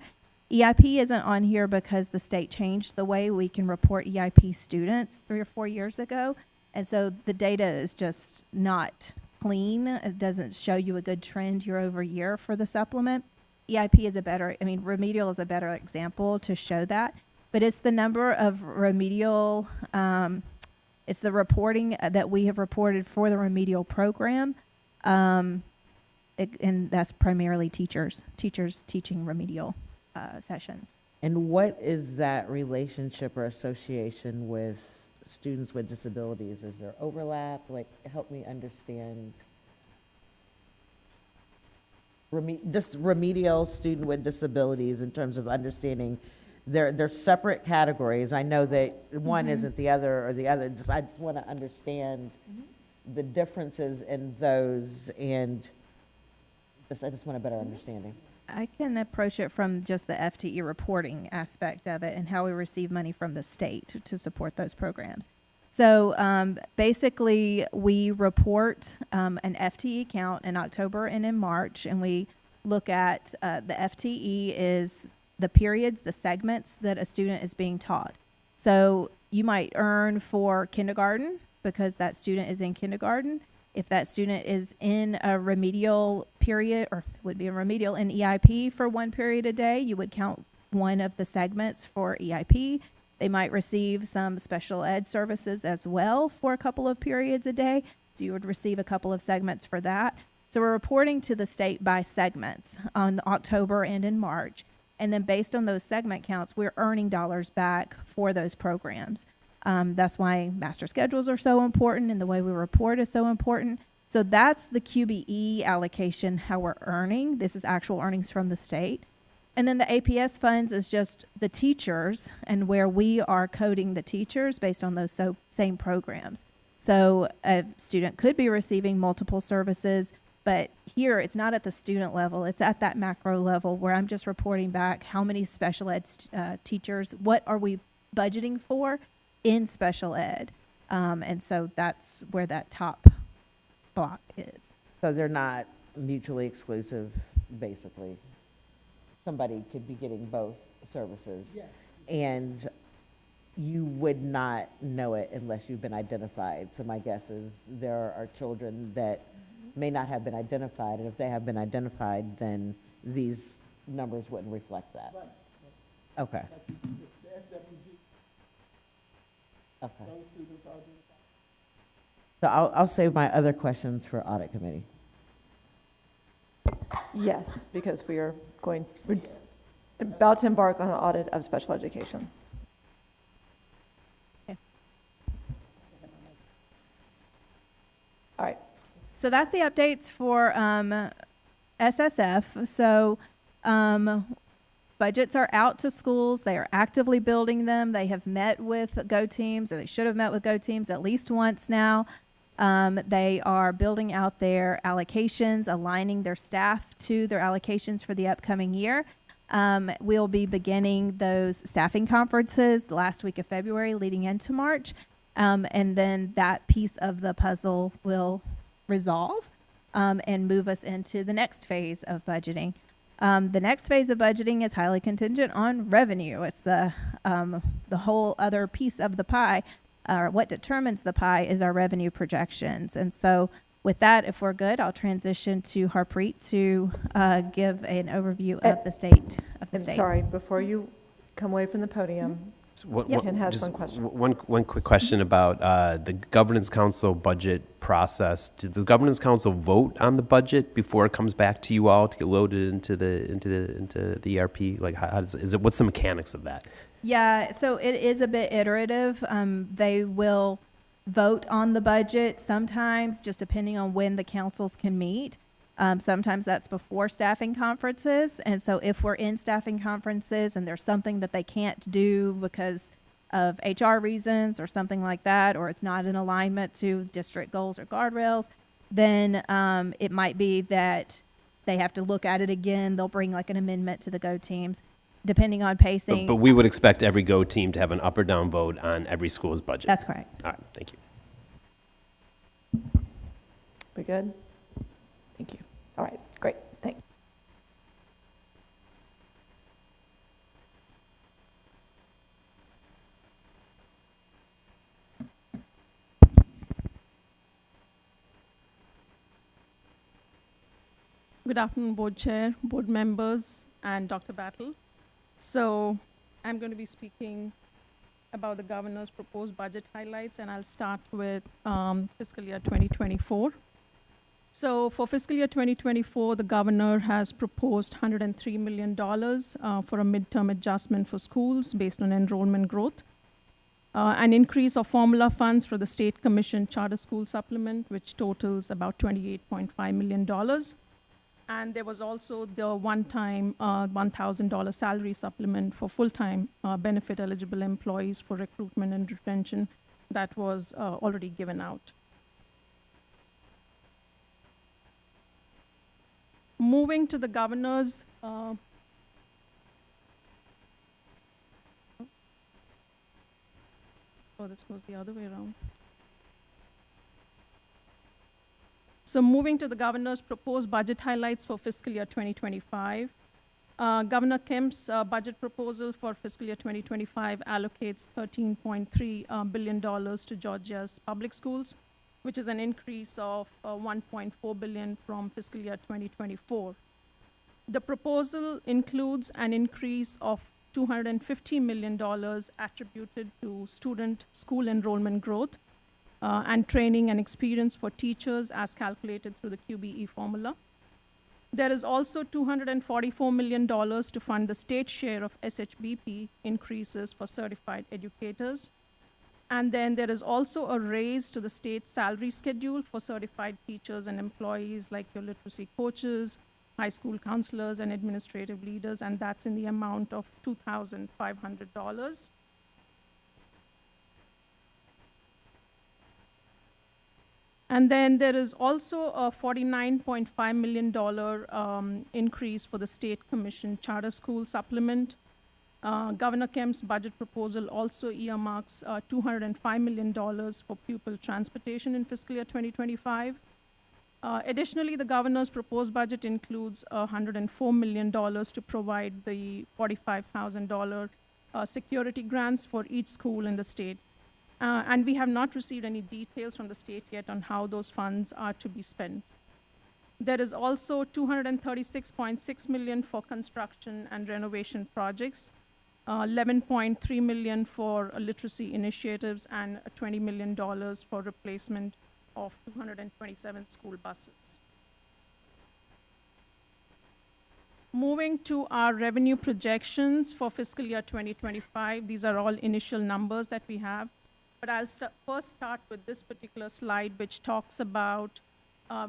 EIP isn't on here because the state changed the way we can report EIP students 3 or 4 years ago. And so the data is just not clean. It doesn't show you a good trend year over year for the supplement. EIP is remedial is a better example to show that. But it's the number of remedial, it's the reporting that we have reported for the remedial program. And that's primarily teachers teaching remedial sessions. And what is that relationship or association with students with disabilities? Is there overlap? Like, help me understand. This remedial student with disabilities in terms of understanding they're separate categories. I know that one isn't the other or the other. I just want to understand the differences in those, and I just want a better understanding. I can approach it from just the FTE reporting aspect of it and how we receive money from the state to support those programs. So basically, we report an FTE count in October and in March, and we look at the FTE is the periods, the segments that a student is being taught. So you might earn for kindergarten because that student is in kindergarten. If that student is in a remedial period, or would be a remedial in EIP for 1 period a day, you would count one of the segments for EIP. They might receive some special ed services as well for a couple of periods a day, so you would receive a couple of segments for that. So we're reporting to the state by segments on October and in March, and then based on those segment counts, we're earning dollars back for those programs. That's why master schedules are so important and the way we report is so important. So that's the QBE allocation, how we're earning. This is actual earnings from the state. And then the APS funds is just the teachers and where we are coding the teachers based on those same programs. So a student could be receiving multiple services, but here it's not at the student level. It's at that macro level where I'm just reporting back how many special ed teachers, what are we budgeting for in special ed. And so that's where that top block is. So they're not mutually exclusive, basically. Somebody could be getting both services. Yes. And you would not know it unless you've been identified. So my guess is there are children that may not have been identified, and if they have been identified, then these numbers wouldn't reflect that. Right. Okay, The SWG, okay. those students are doing. So I'll save my other questions for audit committee. Yes, because we're about to embark on an audit of special education. Okay. All right. So that's the updates for SSF. So budgets are out to schools. They are actively building them. They have met with Go Teams, or they should have met with Go Teams at least once now. They are building out their allocations, aligning their staff to their allocations for the upcoming year. We'll be beginning those staffing conferences the last week of February leading into March. And then that piece of the puzzle will resolve and move us into the next phase of budgeting. The next phase of budgeting is highly contingent on revenue. It's the whole other piece of the pie. what determines the pie is our revenue projections. And so with that, if we're good, I'll transition to Harpreet to give an overview of the state of the I'm state. sorry, before you come away from the podium, Ken has one question. One quick question about the governance council budget process. Did the governance council vote on the budget before it comes back to you all to get loaded into the ERP? Like, how does, is it, what's the mechanics of that? Yeah, so it is a bit iterative. They will vote on the budget sometimes, just depending on when the councils can meet. Sometimes that's before staffing conferences. And so if we're in staffing conferences and there's something that they can't do because of HR reasons or something like that, or it's not in alignment to district goals or guardrails, then it might be that they have to look at it again. They'll bring like an amendment to the Go teams, depending on pacing. But we would expect every Go team to have an up or down vote on every school's budget. That's correct. All right, thank you. We good? Thank you. All right, great, thanks. Good afternoon, Board Chair, Board members, and Dr. Battle. So I'm going to be speaking about the governor's proposed budget highlights, and I'll start with fiscal year 2024. So for fiscal year 2024, the governor has proposed $103 million for a midterm adjustment for schools based on enrollment growth. An increase of formula funds for the State Commission Charter School Supplement, which totals about $28.5 million. And there was also the one-time $1,000 salary supplement for full-time benefit-eligible employees for recruitment and retention that was already given out. Moving to the governor's this goes the other way around. So moving to the governor's proposed budget highlights for fiscal year 2025. Governor Kemp's budget proposal for fiscal year 2025 allocates $13.3 billion to Georgia's public schools, which is an increase of $1.4 billion from fiscal year 2024. The proposal includes an increase of $250 million attributed to student school enrollment growth and training and experience for teachers as calculated through the QBE formula. There is also $244 million to fund the state share of SHBP increases for certified educators. And then there is also a raise to the state salary schedule for certified teachers and employees like your literacy coaches, high school counselors, and administrative leaders, and that's in the amount of $2,500. And then there is also a $49.5 million increase for the State Commission Charter School Supplement. Governor Kemp's budget proposal also earmarks $205 million for pupil transportation in fiscal year 2025. Additionally, the governor's proposed budget includes $104 million to provide the $45,000 security grants for each school in the state. And we have not received any details from the state yet on how those funds are to be spent. There is also $236.6 million for construction and renovation projects, $11.3 million for literacy initiatives, and $20 million for replacement of 227 school buses. Moving to our revenue projections for fiscal year 2025, these are all initial numbers that we have. But I'll first start with this particular slide, which talks about,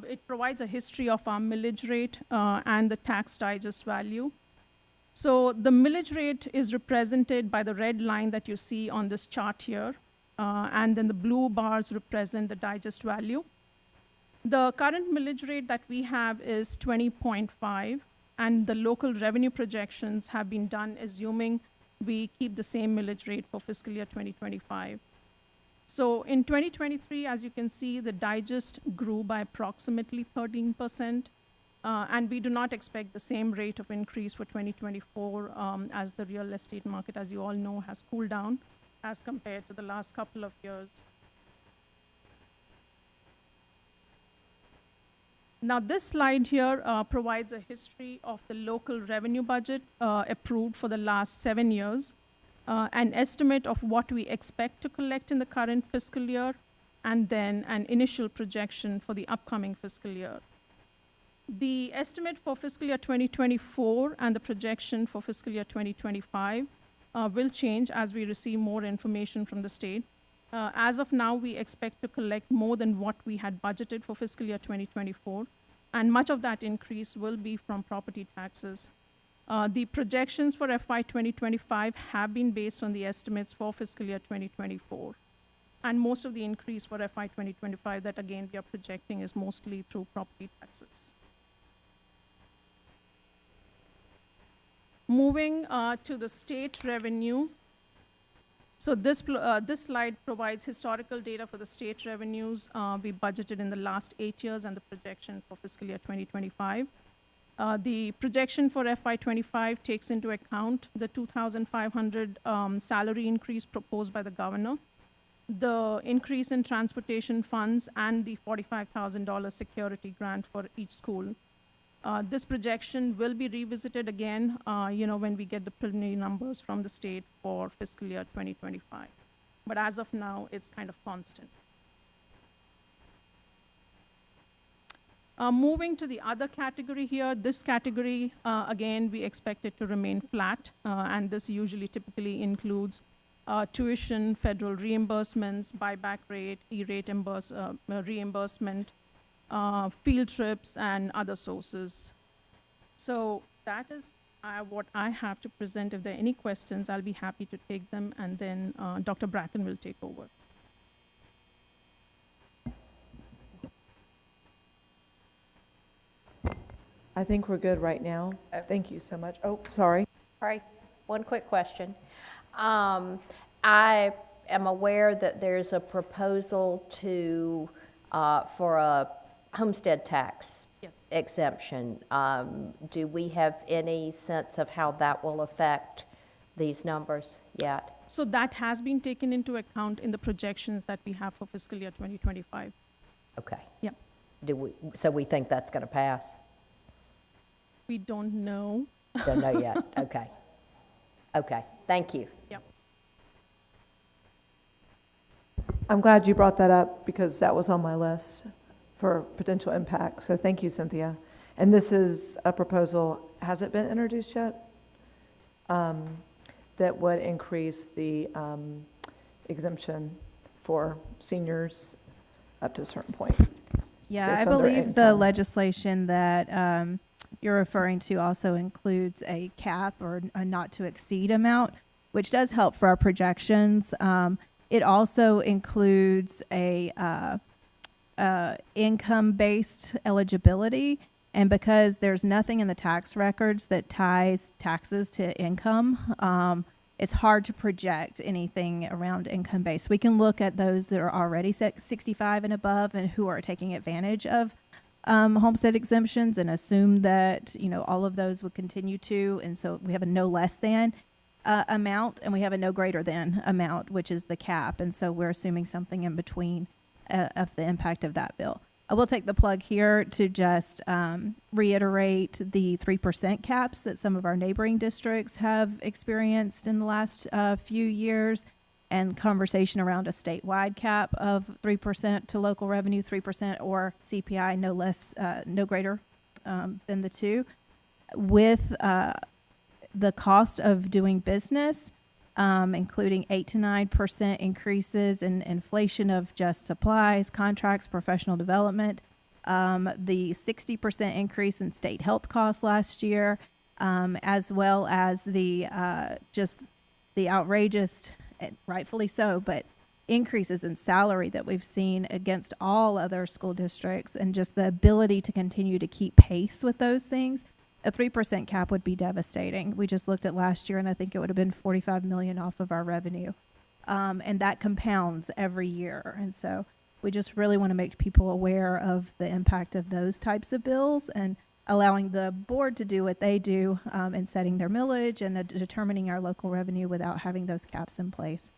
it provides a history of our millage rate and the tax digest value. So the millage rate is represented by the red line that you see on this chart here, and then the blue bars represent the digest value. The current millage rate that we have is 20.5, and the local revenue projections have been done assuming we keep the same millage rate for fiscal year 2025. So in 2023, as you can see, the digest grew by approximately 13%, and we do not expect the same rate of increase for 2024 as the real estate market, as you all know, has cooled down. as compared to the last couple of years. Now, this slide here provides a history of the local revenue budget approved for the last 7 years, an estimate of what we expect to collect in the current fiscal year, and then an initial projection for the upcoming fiscal year. The estimate for fiscal year 2024 and the projection for fiscal year 2025 will change as we receive more information from the state. As of now, we expect to collect more than what we had budgeted for fiscal year 2024, and much of that increase will be from property taxes. The projections for FY 2025 have been based on the estimates for fiscal year 2024. And most of the increase for FY 2025 that again we are projecting is mostly through property taxes. Moving to the state revenue. So this slide provides historical data for the state revenues we budgeted in the last 8 years and the projection for fiscal year 2025. The projection for FY 25 takes into account the 2,500 salary increase proposed by the governor, the increase in transportation funds, and the $45,000 security grant for each school. This projection will be revisited again, when we get the preliminary numbers from the state for fiscal year 2025. But as of now, it's kind of constant. Moving to the other category here, this category, again, we expect it to remain flat, and this usually typically includes tuition, federal reimbursements, buyback rate, E-rate reimbursement, field trips, and other sources. So that is what I have to present. If there are any questions, I'll be happy to take them, and then Dr. Bracken will take over. I think we're good right now. Thank you so much. Oh, sorry. All right, one quick question. I am aware that there's a proposal for a homestead tax Yes. exemption. Do we have any sense of how that will affect these numbers yet? So that has been taken into account in the projections that we have for fiscal year 2025. Okay. Yep. So we think that's going to pass? We don't know. Don't know yet. Okay. Okay, thank you. Yep. I'm glad you brought that up because that was on my list for potential impact. So thank you, Cynthia. And this is a proposal, has it been introduced yet? That would increase the exemption for seniors up to a certain point. Yeah, based I on their believe the income. legislation that you're referring to also includes a cap or a not to exceed amount, which does help for our projections. It also includes a income-based eligibility, and because there's nothing in the tax records that ties taxes to income, it's hard to project anything around income-based. We can look at those that are already 65 and above and who are taking advantage of homestead exemptions and assume that, all of those would continue to. And so we have a no less than amount, and we have a no greater than amount, which is the cap. And so we're assuming something in between of the impact of that bill. I will take the plug here to just reiterate the 3% caps that some of our neighboring districts have experienced in the last few years, and conversation around a statewide cap of 3% to local revenue, 3% or CPI, no less, no greater than the two. With the cost of doing business, including 8 to 9% increases in inflation of just supplies, contracts, professional development, the 60% increase in state health costs last year, as well as the just the outrageous, rightfully so, but increases in salary that we've seen against all other school districts, and just the ability to continue to keep pace with those things. A 3% cap would be devastating. We just looked at last year, and I think it would have been $45 million off of our revenue. And that compounds every year. And so we just really want to make people aware of the impact of those types of bills, and allowing the board to do what they do in setting their millage and determining our local revenue without having those caps in place.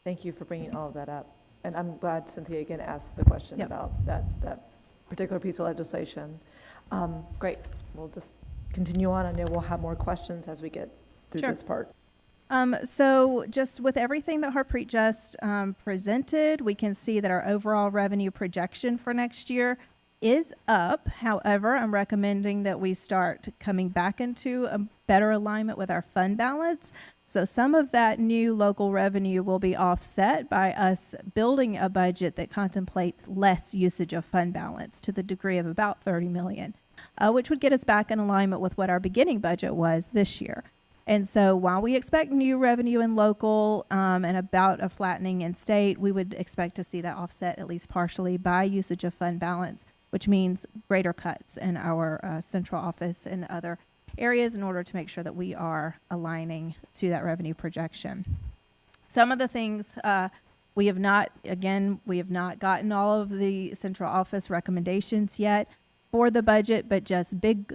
Thank you for bringing all of that up. And I'm glad Cynthia again asked the question Yep. about that particular piece of legislation. Great. We'll just continue on. I know we'll have more questions as we get through Sure. this part. So just with everything that Harpreet just presented, we can see that our overall revenue projection for next year is up. However, I'm recommending that we start coming back into a better alignment with our fund balance. So some of that new local revenue will be offset by us building a budget that contemplates less usage of fund balance to the degree of about 30 million, which would get us back in alignment with what our beginning budget was this year. And so while we expect new revenue in local and about a flattening in state, we would expect to see that offset at least partially by usage of fund balance, which means greater cuts in our central office and other areas in order to make sure that we are aligning to that revenue projection. Some of the things we have not gotten all of the central office recommendations yet for the budget, but just big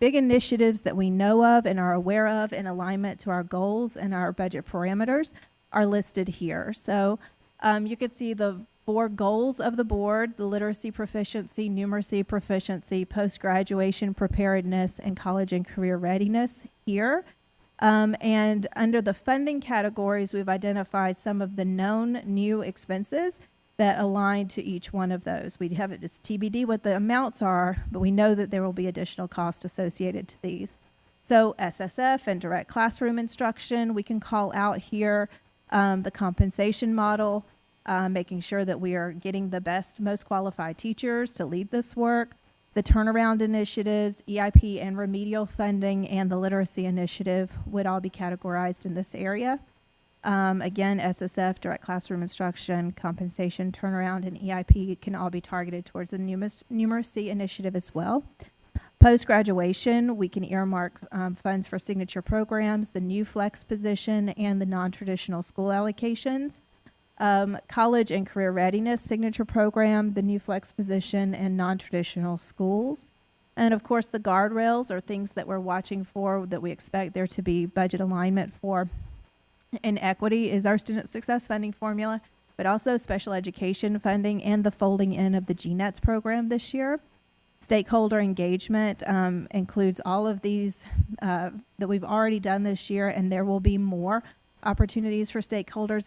initiatives that we know of and are aware of in alignment to our goals and our budget parameters are listed here. So you can see the 4 goals of the board: the literacy proficiency, numeracy proficiency, post-graduation preparedness, and college and career readiness here. And under the funding categories, we've identified some of the known new expenses that align to each one of those. We have it as TBD what the amounts are, but we know that there will be additional costs associated to these. So SSF and direct classroom instruction, we can call out here the compensation model, making sure that we are getting the best, most qualified teachers to lead this work, the turnaround initiatives, EIP and remedial funding, and the literacy initiative would all be categorized in this area. Again, SSF, direct classroom instruction, compensation, turnaround, and EIP can all be targeted towards the numeracy initiative as well. Post-graduation, we can earmark funds for signature programs, the new flex position, and the non-traditional school allocations. College and career readiness signature program, the new flex position, and non-traditional schools. And of course, the guardrails are things that we're watching for that we expect there to be budget alignment for. And equity is our student success funding formula, but also special education funding and the folding in of the GNETS program this year. Stakeholder engagement includes all of these that we've already done this year, and there will be more opportunities for stakeholder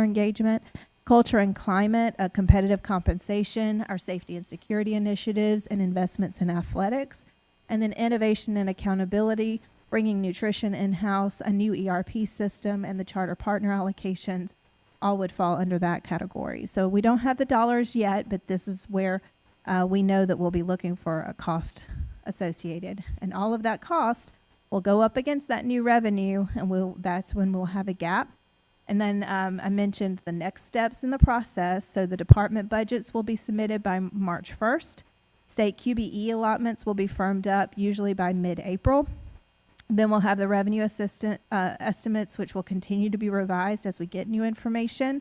engagement. Culture and climate, competitive compensation, our safety and security initiatives, and investments in athletics. And then innovation and accountability, bringing nutrition in-house, a new ERP system, and the charter partner allocations all would fall under that category. So we don't have the dollars yet, but this is where we know that we'll be looking for a cost associated. And all of that cost will go up against that new revenue, and that's when we'll have a gap. And then I mentioned the next steps in the process. So the department budgets will be submitted by March 1st. State QBE allotments will be firmed up usually by mid-April. Then we'll have the revenue estimates, which will continue to be revised as we get new information.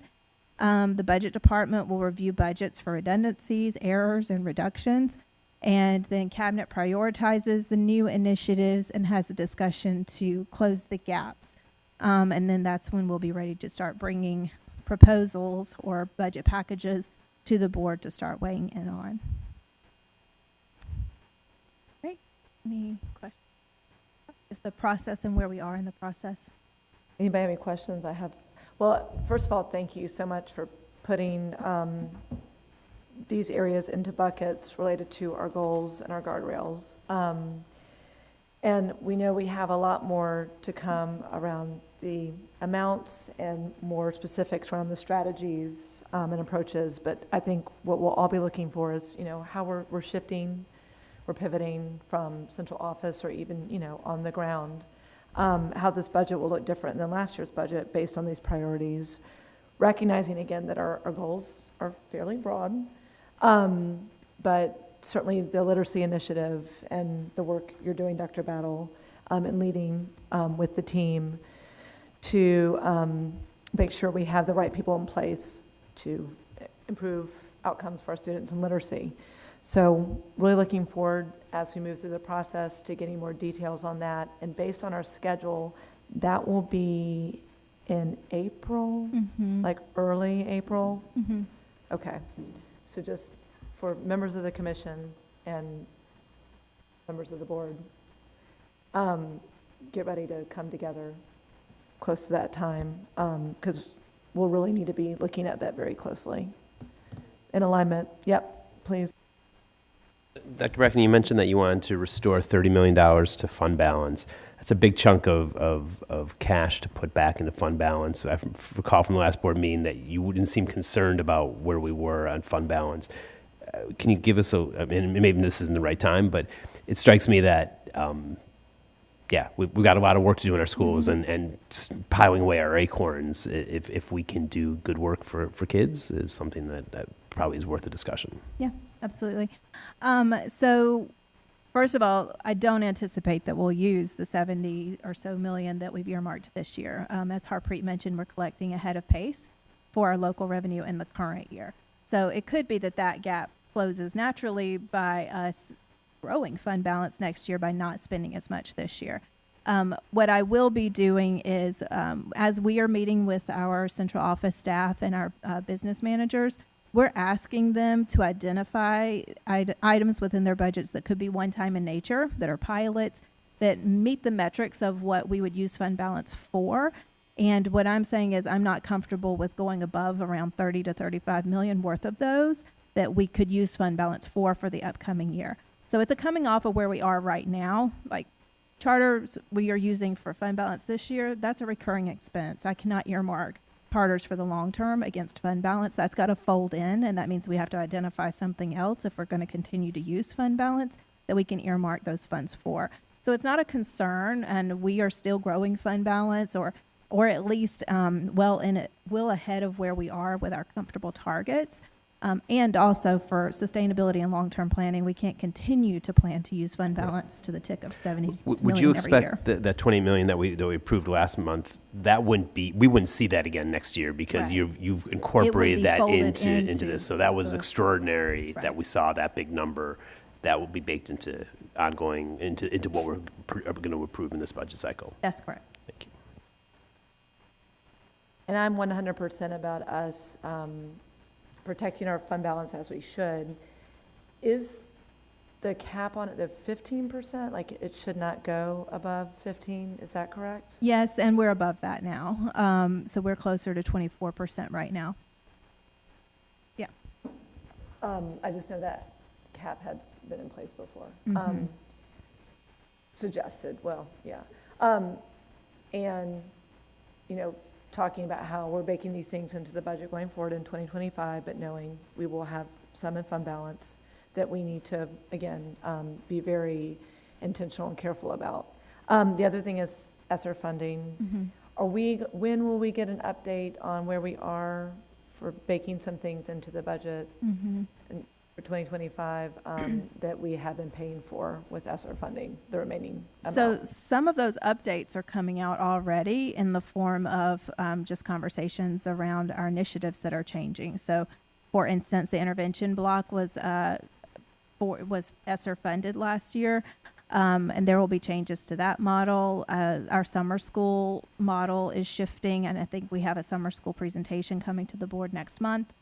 The budget department will review budgets for redundancies, errors, and reductions. And then cabinet prioritizes the new initiatives and has the discussion to close the gaps. And then that's when we'll be ready to start bringing proposals or budget packages to the board to start weighing in on. Great. Any questions? Just the process and where we are in the process. Anybody have any questions? Well, first of all, thank you so much for putting these areas into buckets related to our goals and our guardrails. And we know we have a lot more to come around the amounts and more specifics around the strategies and approaches. But I think what we'll all be looking for is, how we're shifting, we're pivoting from central office or even, on the ground, how this budget will look different than last year's budget based on these priorities, recognizing again that our goals are fairly broad, but certainly the literacy initiative and the work you're doing, Dr. Battle, and leading with the team to make sure we have the right people in place to improve outcomes for our students in literacy. So really looking forward as we move through the process to getting more details on that. And based on our schedule, that will be in April, like early April? Okay, so just for members of the commission and members of the board, get ready to come together close to that time, because we'll really need to be looking at that very closely. In alignment, yep, please. Dr. Bracken, you mentioned that you wanted to restore $30 million to fund balance. That's a big chunk of cash to put back into fund balance. I recall from the last board meeting that you wouldn't seem concerned about where we were on fund balance. Can you give us I mean, maybe this isn't the right time, but it strikes me that, we've got a lot of work to do in our schools and just piling away our acorns, if we can do good work for kids, is something that probably is worth a discussion. Yeah, absolutely. So first of all, I don't anticipate that we'll use the 70 or so million that we've earmarked this year. As Harpreet mentioned, we're collecting ahead of pace for our local revenue in the current year. So it could be that that gap closes naturally by us growing fund balance next year by not spending as much this year. What I will be doing is, as we are meeting with our central office staff and our business managers, we're asking them to identify items within their budgets that could be one-time in nature, that are pilots, that meet the metrics of what we would use fund balance for. And what I'm saying is I'm not comfortable with going above around 30 to 35 million worth of those that we could use fund balance for the upcoming year. So it's a coming off of where we are right now. Like charters we are using for fund balance this year, that's a recurring expense. I cannot earmark charters for the long term against fund balance. That's got to fold in, and that means we have to identify something else if we're going to continue to use fund balance that we can earmark those funds for. So it's not a concern, and we are still growing fund balance, or at least well ahead of where we are with our comfortable targets. And also for sustainability and long-term planning, we can't continue to plan to use fund balance to the tick of 70 Would million you every year. expect that 20 million that we approved last month, we wouldn't see that again next year because Right. you've incorporated be that folded into this. So that was the- extraordinary Right. that we saw that big number. That will be baked into ongoing, into what we're going to approve in this budget cycle. That's correct. Thank you. And I'm 100% about us protecting our fund balance as we should. Is the cap on it the 15%? Like, it should not go above 15, is that correct? Yes, and we're above that now. So we're closer to 24% right now. Yeah. I just know that cap had been in place before. Suggested, well, yeah. And, talking about how we're baking these things into the budget going forward in 2025, but knowing we will have some in fund balance that we need to, again, be very intentional and careful about. The other thing is ESSER funding. When will we get an update on where we are for baking some things into the budget for 2025 that we have been paying for with ESSER funding, the remaining amount? So some of those updates are coming out already in the form of just conversations around our initiatives that are changing. So, for instance, the intervention block was ESSER funded last year, and there will be changes to that model. Our summer school model is shifting, and I think we have a summer school presentation coming to the board next month.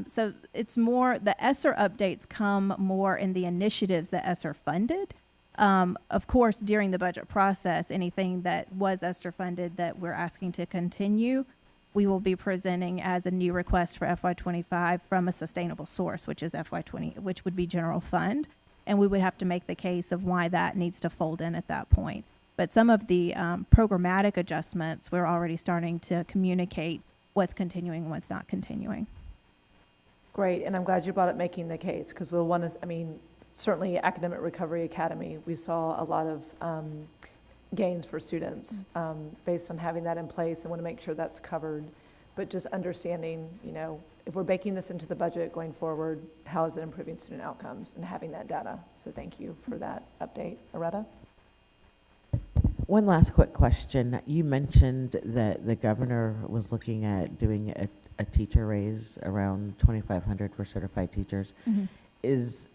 So it's more, the ESSER updates come more in the initiatives that ESSER funded. Of course, during the budget process, anything that was ESSER funded that we're asking to continue, we will be presenting as a new request for FY25 from a sustainable source, which is FY20, which would be general fund. And we would have to make the case of why that needs to fold in at that point. But some of the programmatic adjustments, we're already starting to communicate what's continuing, what's not continuing. Great, and I'm glad you brought up making the case, because we'll want to, certainly Academic Recovery Academy, we saw a lot of gains for students based on having that in place, and want to make sure that's covered. But just understanding, if we're baking this into the budget going forward, how is it improving student outcomes, and having that data. So thank you for that update. Areta? One last quick question. You mentioned that the governor was looking at doing a teacher raise around 2,500 for certified teachers.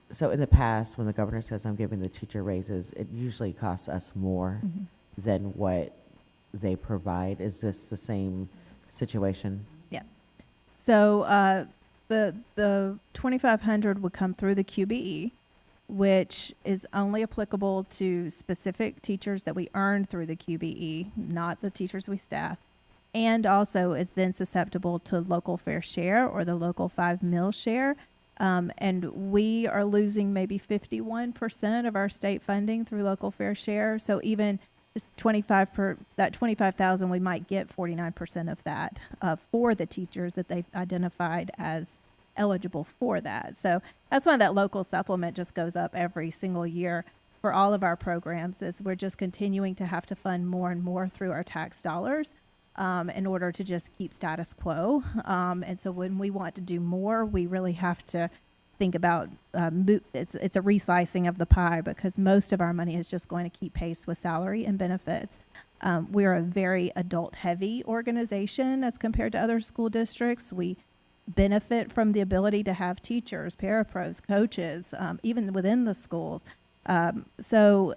So in the past, when the governor says I'm giving the teacher raises, it usually costs us more than what they provide. Is this the same situation? Yeah. So the 2,500 would come through the QBE, which is only applicable to specific teachers that we earn through the QBE, not the teachers we staff, and also is then susceptible to local fair share or the local 5 mil share. And we are losing maybe 51% of our state funding through local fair share. So even just 25,000, we might get 49% of that for the teachers that they've identified as eligible for that. So that's why that local supplement just goes up every single year for all of our programs, is we're just continuing to have to fund more and more through our tax dollars in order to just keep status quo. And so when we want to do more, we really have to think about it's a reslicing of the pie, because most of our money is just going to keep pace with salary and benefits. We're a very adult-heavy organization as compared to other school districts. We benefit from the ability to have teachers, parapros, coaches, even within the schools. So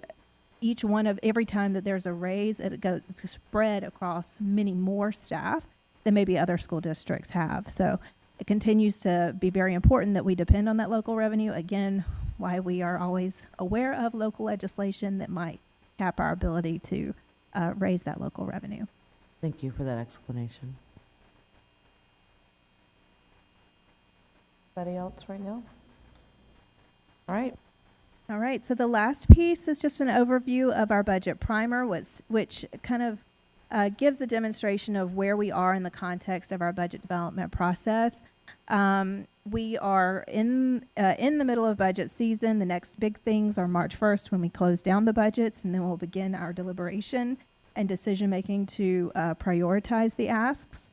each one of every time that there's a raise, it's spread across many more staff than maybe other school districts have. So it continues to be very important that we depend on that local revenue. Again, why we are always aware of local legislation that might cap our ability to raise that local revenue. Thank you for that explanation. Anybody else right now? All right. All right, so the last piece is just an overview of our budget primer, which kind of gives a demonstration of where we are in the context of our budget development process. We are in the middle of budget season. The next big things are March 1st, when we close down the budgets, and then we'll begin our deliberation and decision-making to prioritize the asks.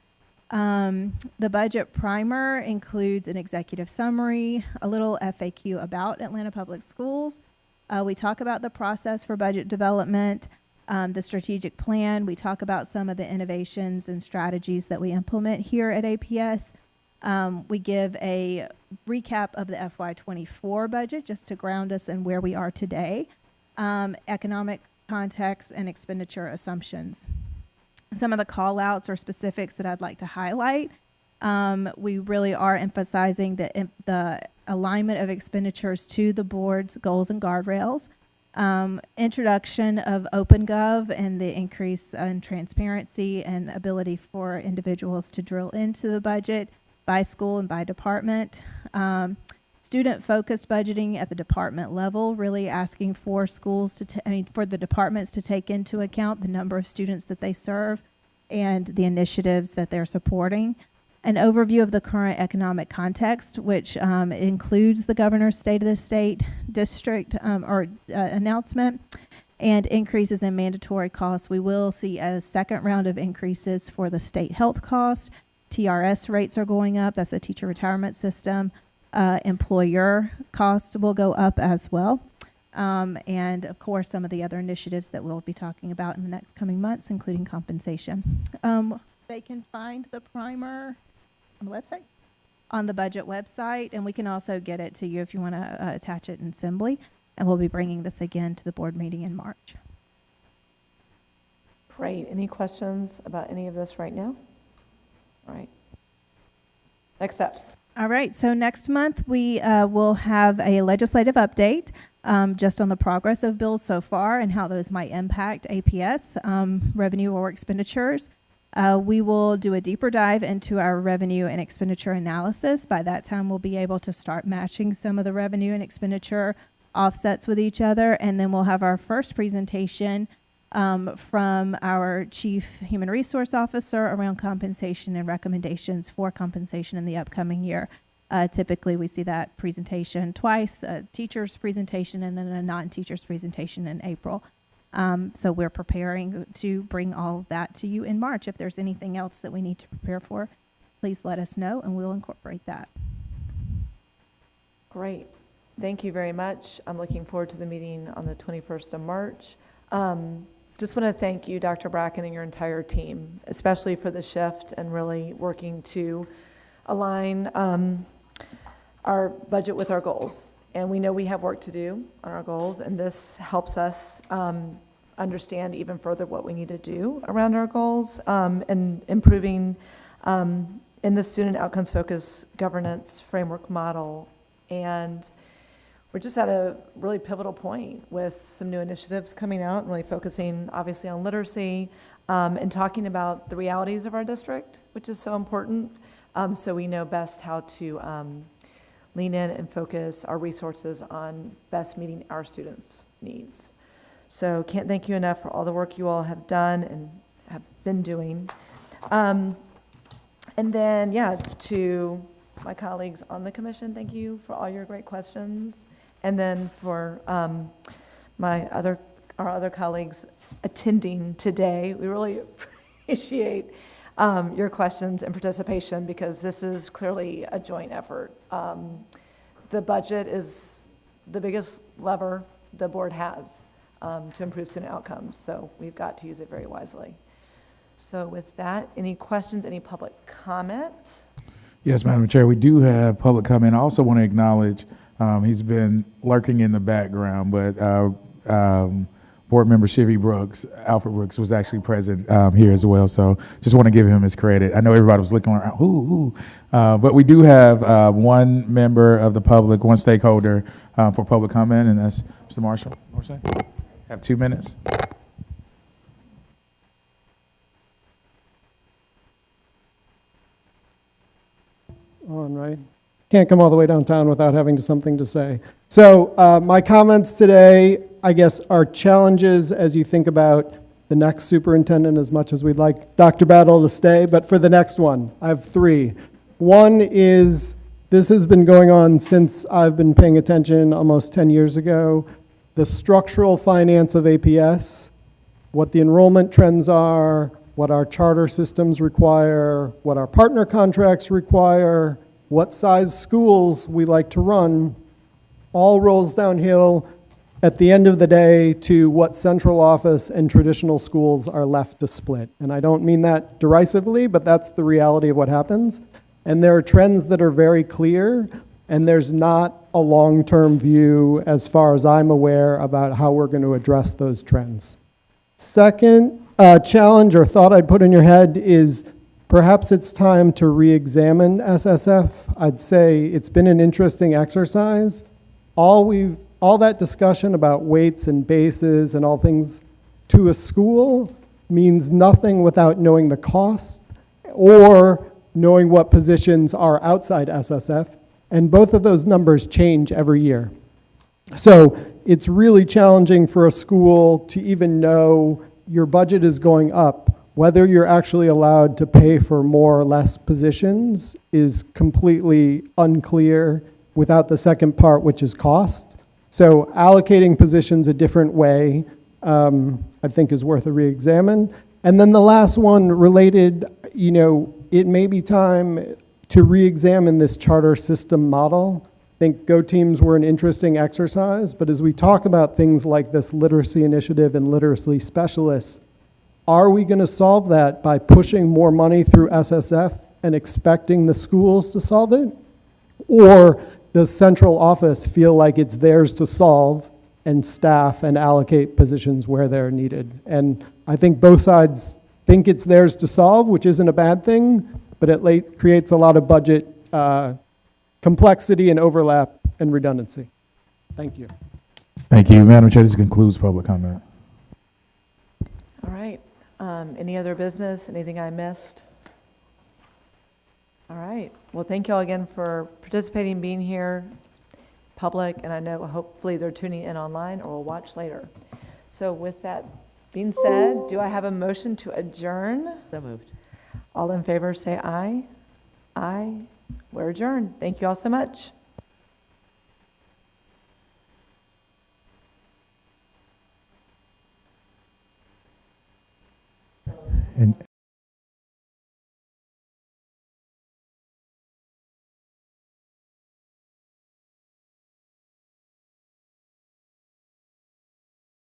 The budget primer includes an executive summary, a little FAQ about Atlanta Public Schools. We talk about the process for budget development, the strategic plan. We talk about some of the innovations and strategies that we implement here at APS. We give a recap of the FY24 budget just to ground us in where we are today, economic context and expenditure assumptions. Some of the call outs or specifics that I'd like to highlight. We really are emphasizing the alignment of expenditures to the board's goals and guardrails. Introduction of OpenGov and the increase in transparency and ability for individuals to drill into the budget by school and by department. Student-focused budgeting at the department level, really asking for schools for the departments to take into account the number of students that they serve and the initiatives that they're supporting. An overview of the current economic context, which includes the governor's State of the State district announcement and increases in mandatory costs. We will see a second round of increases for the state health costs. TRS rates are going up. That's the teacher retirement system. Employer costs will go up as well. And of course, some of the other initiatives that we'll be talking about in the next coming months, including compensation. They can find the primer on the website, on the budget website, and we can also get it to you if you want to attach it in Assembly. And we'll be bringing this again to the board meeting in March. Great. Any questions about any of this right now? All right. Next steps. All right, so next month we will have a legislative update just on the progress of bills so far and how those might impact APS revenue or expenditures. We will do a deeper dive into our revenue and expenditure analysis. By that time, we'll be able to start matching some of the revenue and expenditure offsets with each other, and then we'll have our first presentation from our Chief Human Resource Officer around compensation and recommendations for compensation in the upcoming year. Typically, we see that presentation twice, a teacher's presentation and then a non-teacher's presentation in April. So we're preparing to bring all of that to you in March. If there's anything else that we need to prepare for, please let us know and we'll incorporate that. Great. Thank you very much. I'm looking forward to the meeting on the 21st of March. Just want to thank you, Dr. Bracken, and your entire team, especially for the shift and really working to align our budget with our goals. And we know we have work to do on our goals, and this helps us understand even further what we need to do around our goals, and improving in the student outcomes focused governance framework model. And we're just at a really pivotal point with some new initiatives coming out, and really focusing obviously on literacy, and talking about the realities of our district, which is so important, so we know best how to lean in and focus our resources on best meeting our students' needs. So can't thank you enough for all the work you all have done and have been doing. And then, yeah, to my colleagues on the commission, thank you for all your great questions. And then for our other colleagues attending today, we really appreciate your questions and participation, because this is clearly a joint effort. The budget is the biggest lever the board has to improve student outcomes, so we've got to use it very wisely. So with that, any questions, any public comment? Yes, Madam Chair, we do have public comment. I also want to acknowledge, he's been lurking in the background, but Board Member Shivy Brooks, Alfred Brooks, was actually present here as well. So just want to give him his credit. I know everybody was looking around, but we do have one member of the public, one stakeholder for public comment, and that's Mr. Marshall. Have 2 minutes. On, right? Can't come all the way downtown without having something to say. So my comments today, I guess, are challenges as you think about the next superintendent, as much as we'd like Dr. Battle to stay, but for the next one, I have 3. One is, this has been going on since I've been paying attention almost 10 years ago, the structural finance of APS, what the enrollment trends are, what our charter systems require, what our partner contracts require, what size schools we like to run, all rolls downhill at the end of the day to what central office and traditional schools are left to split. And I don't mean that derisively, but that's the reality of what happens. And there are trends that are very clear, and there's not a long-term view, as far as I'm aware, about how we're going to address those trends. Second challenge or thought I'd put in your head is perhaps it's time to re-examine SSF. I'd say it's been an interesting exercise. All that discussion about weights and bases and all things to a school means nothing without knowing the cost or knowing what positions are outside SSF, and both of those numbers change every year. So it's really challenging for a school to even know your budget is going up. Whether you're actually allowed to pay for more or less positions is completely unclear without the second part, which is cost. So allocating positions a different way, I think, is worth a re-examine. And then the last one related, it may be time to re-examine this charter system model. I think Go Teams were an interesting exercise, but as we talk about things like this literacy initiative and literacy specialists, are we going to solve that by pushing more money through SSF and expecting the schools to solve it? Or does central office feel like it's theirs to solve and staff and allocate positions where they're needed? And I think both sides think it's theirs to solve, which isn't a bad thing, but it creates a lot of budget complexity and overlap and redundancy. Thank you. Thank you. Madam Chair, this concludes public comment. All right. Any other business? Anything I missed? All right. Well, thank you all again for participating, being here, public, and I know hopefully they're tuning in online or will watch later. So with that being said, do I have a motion to adjourn? So moved. All in favor, say aye. Aye. We're adjourned. Thank you all so much.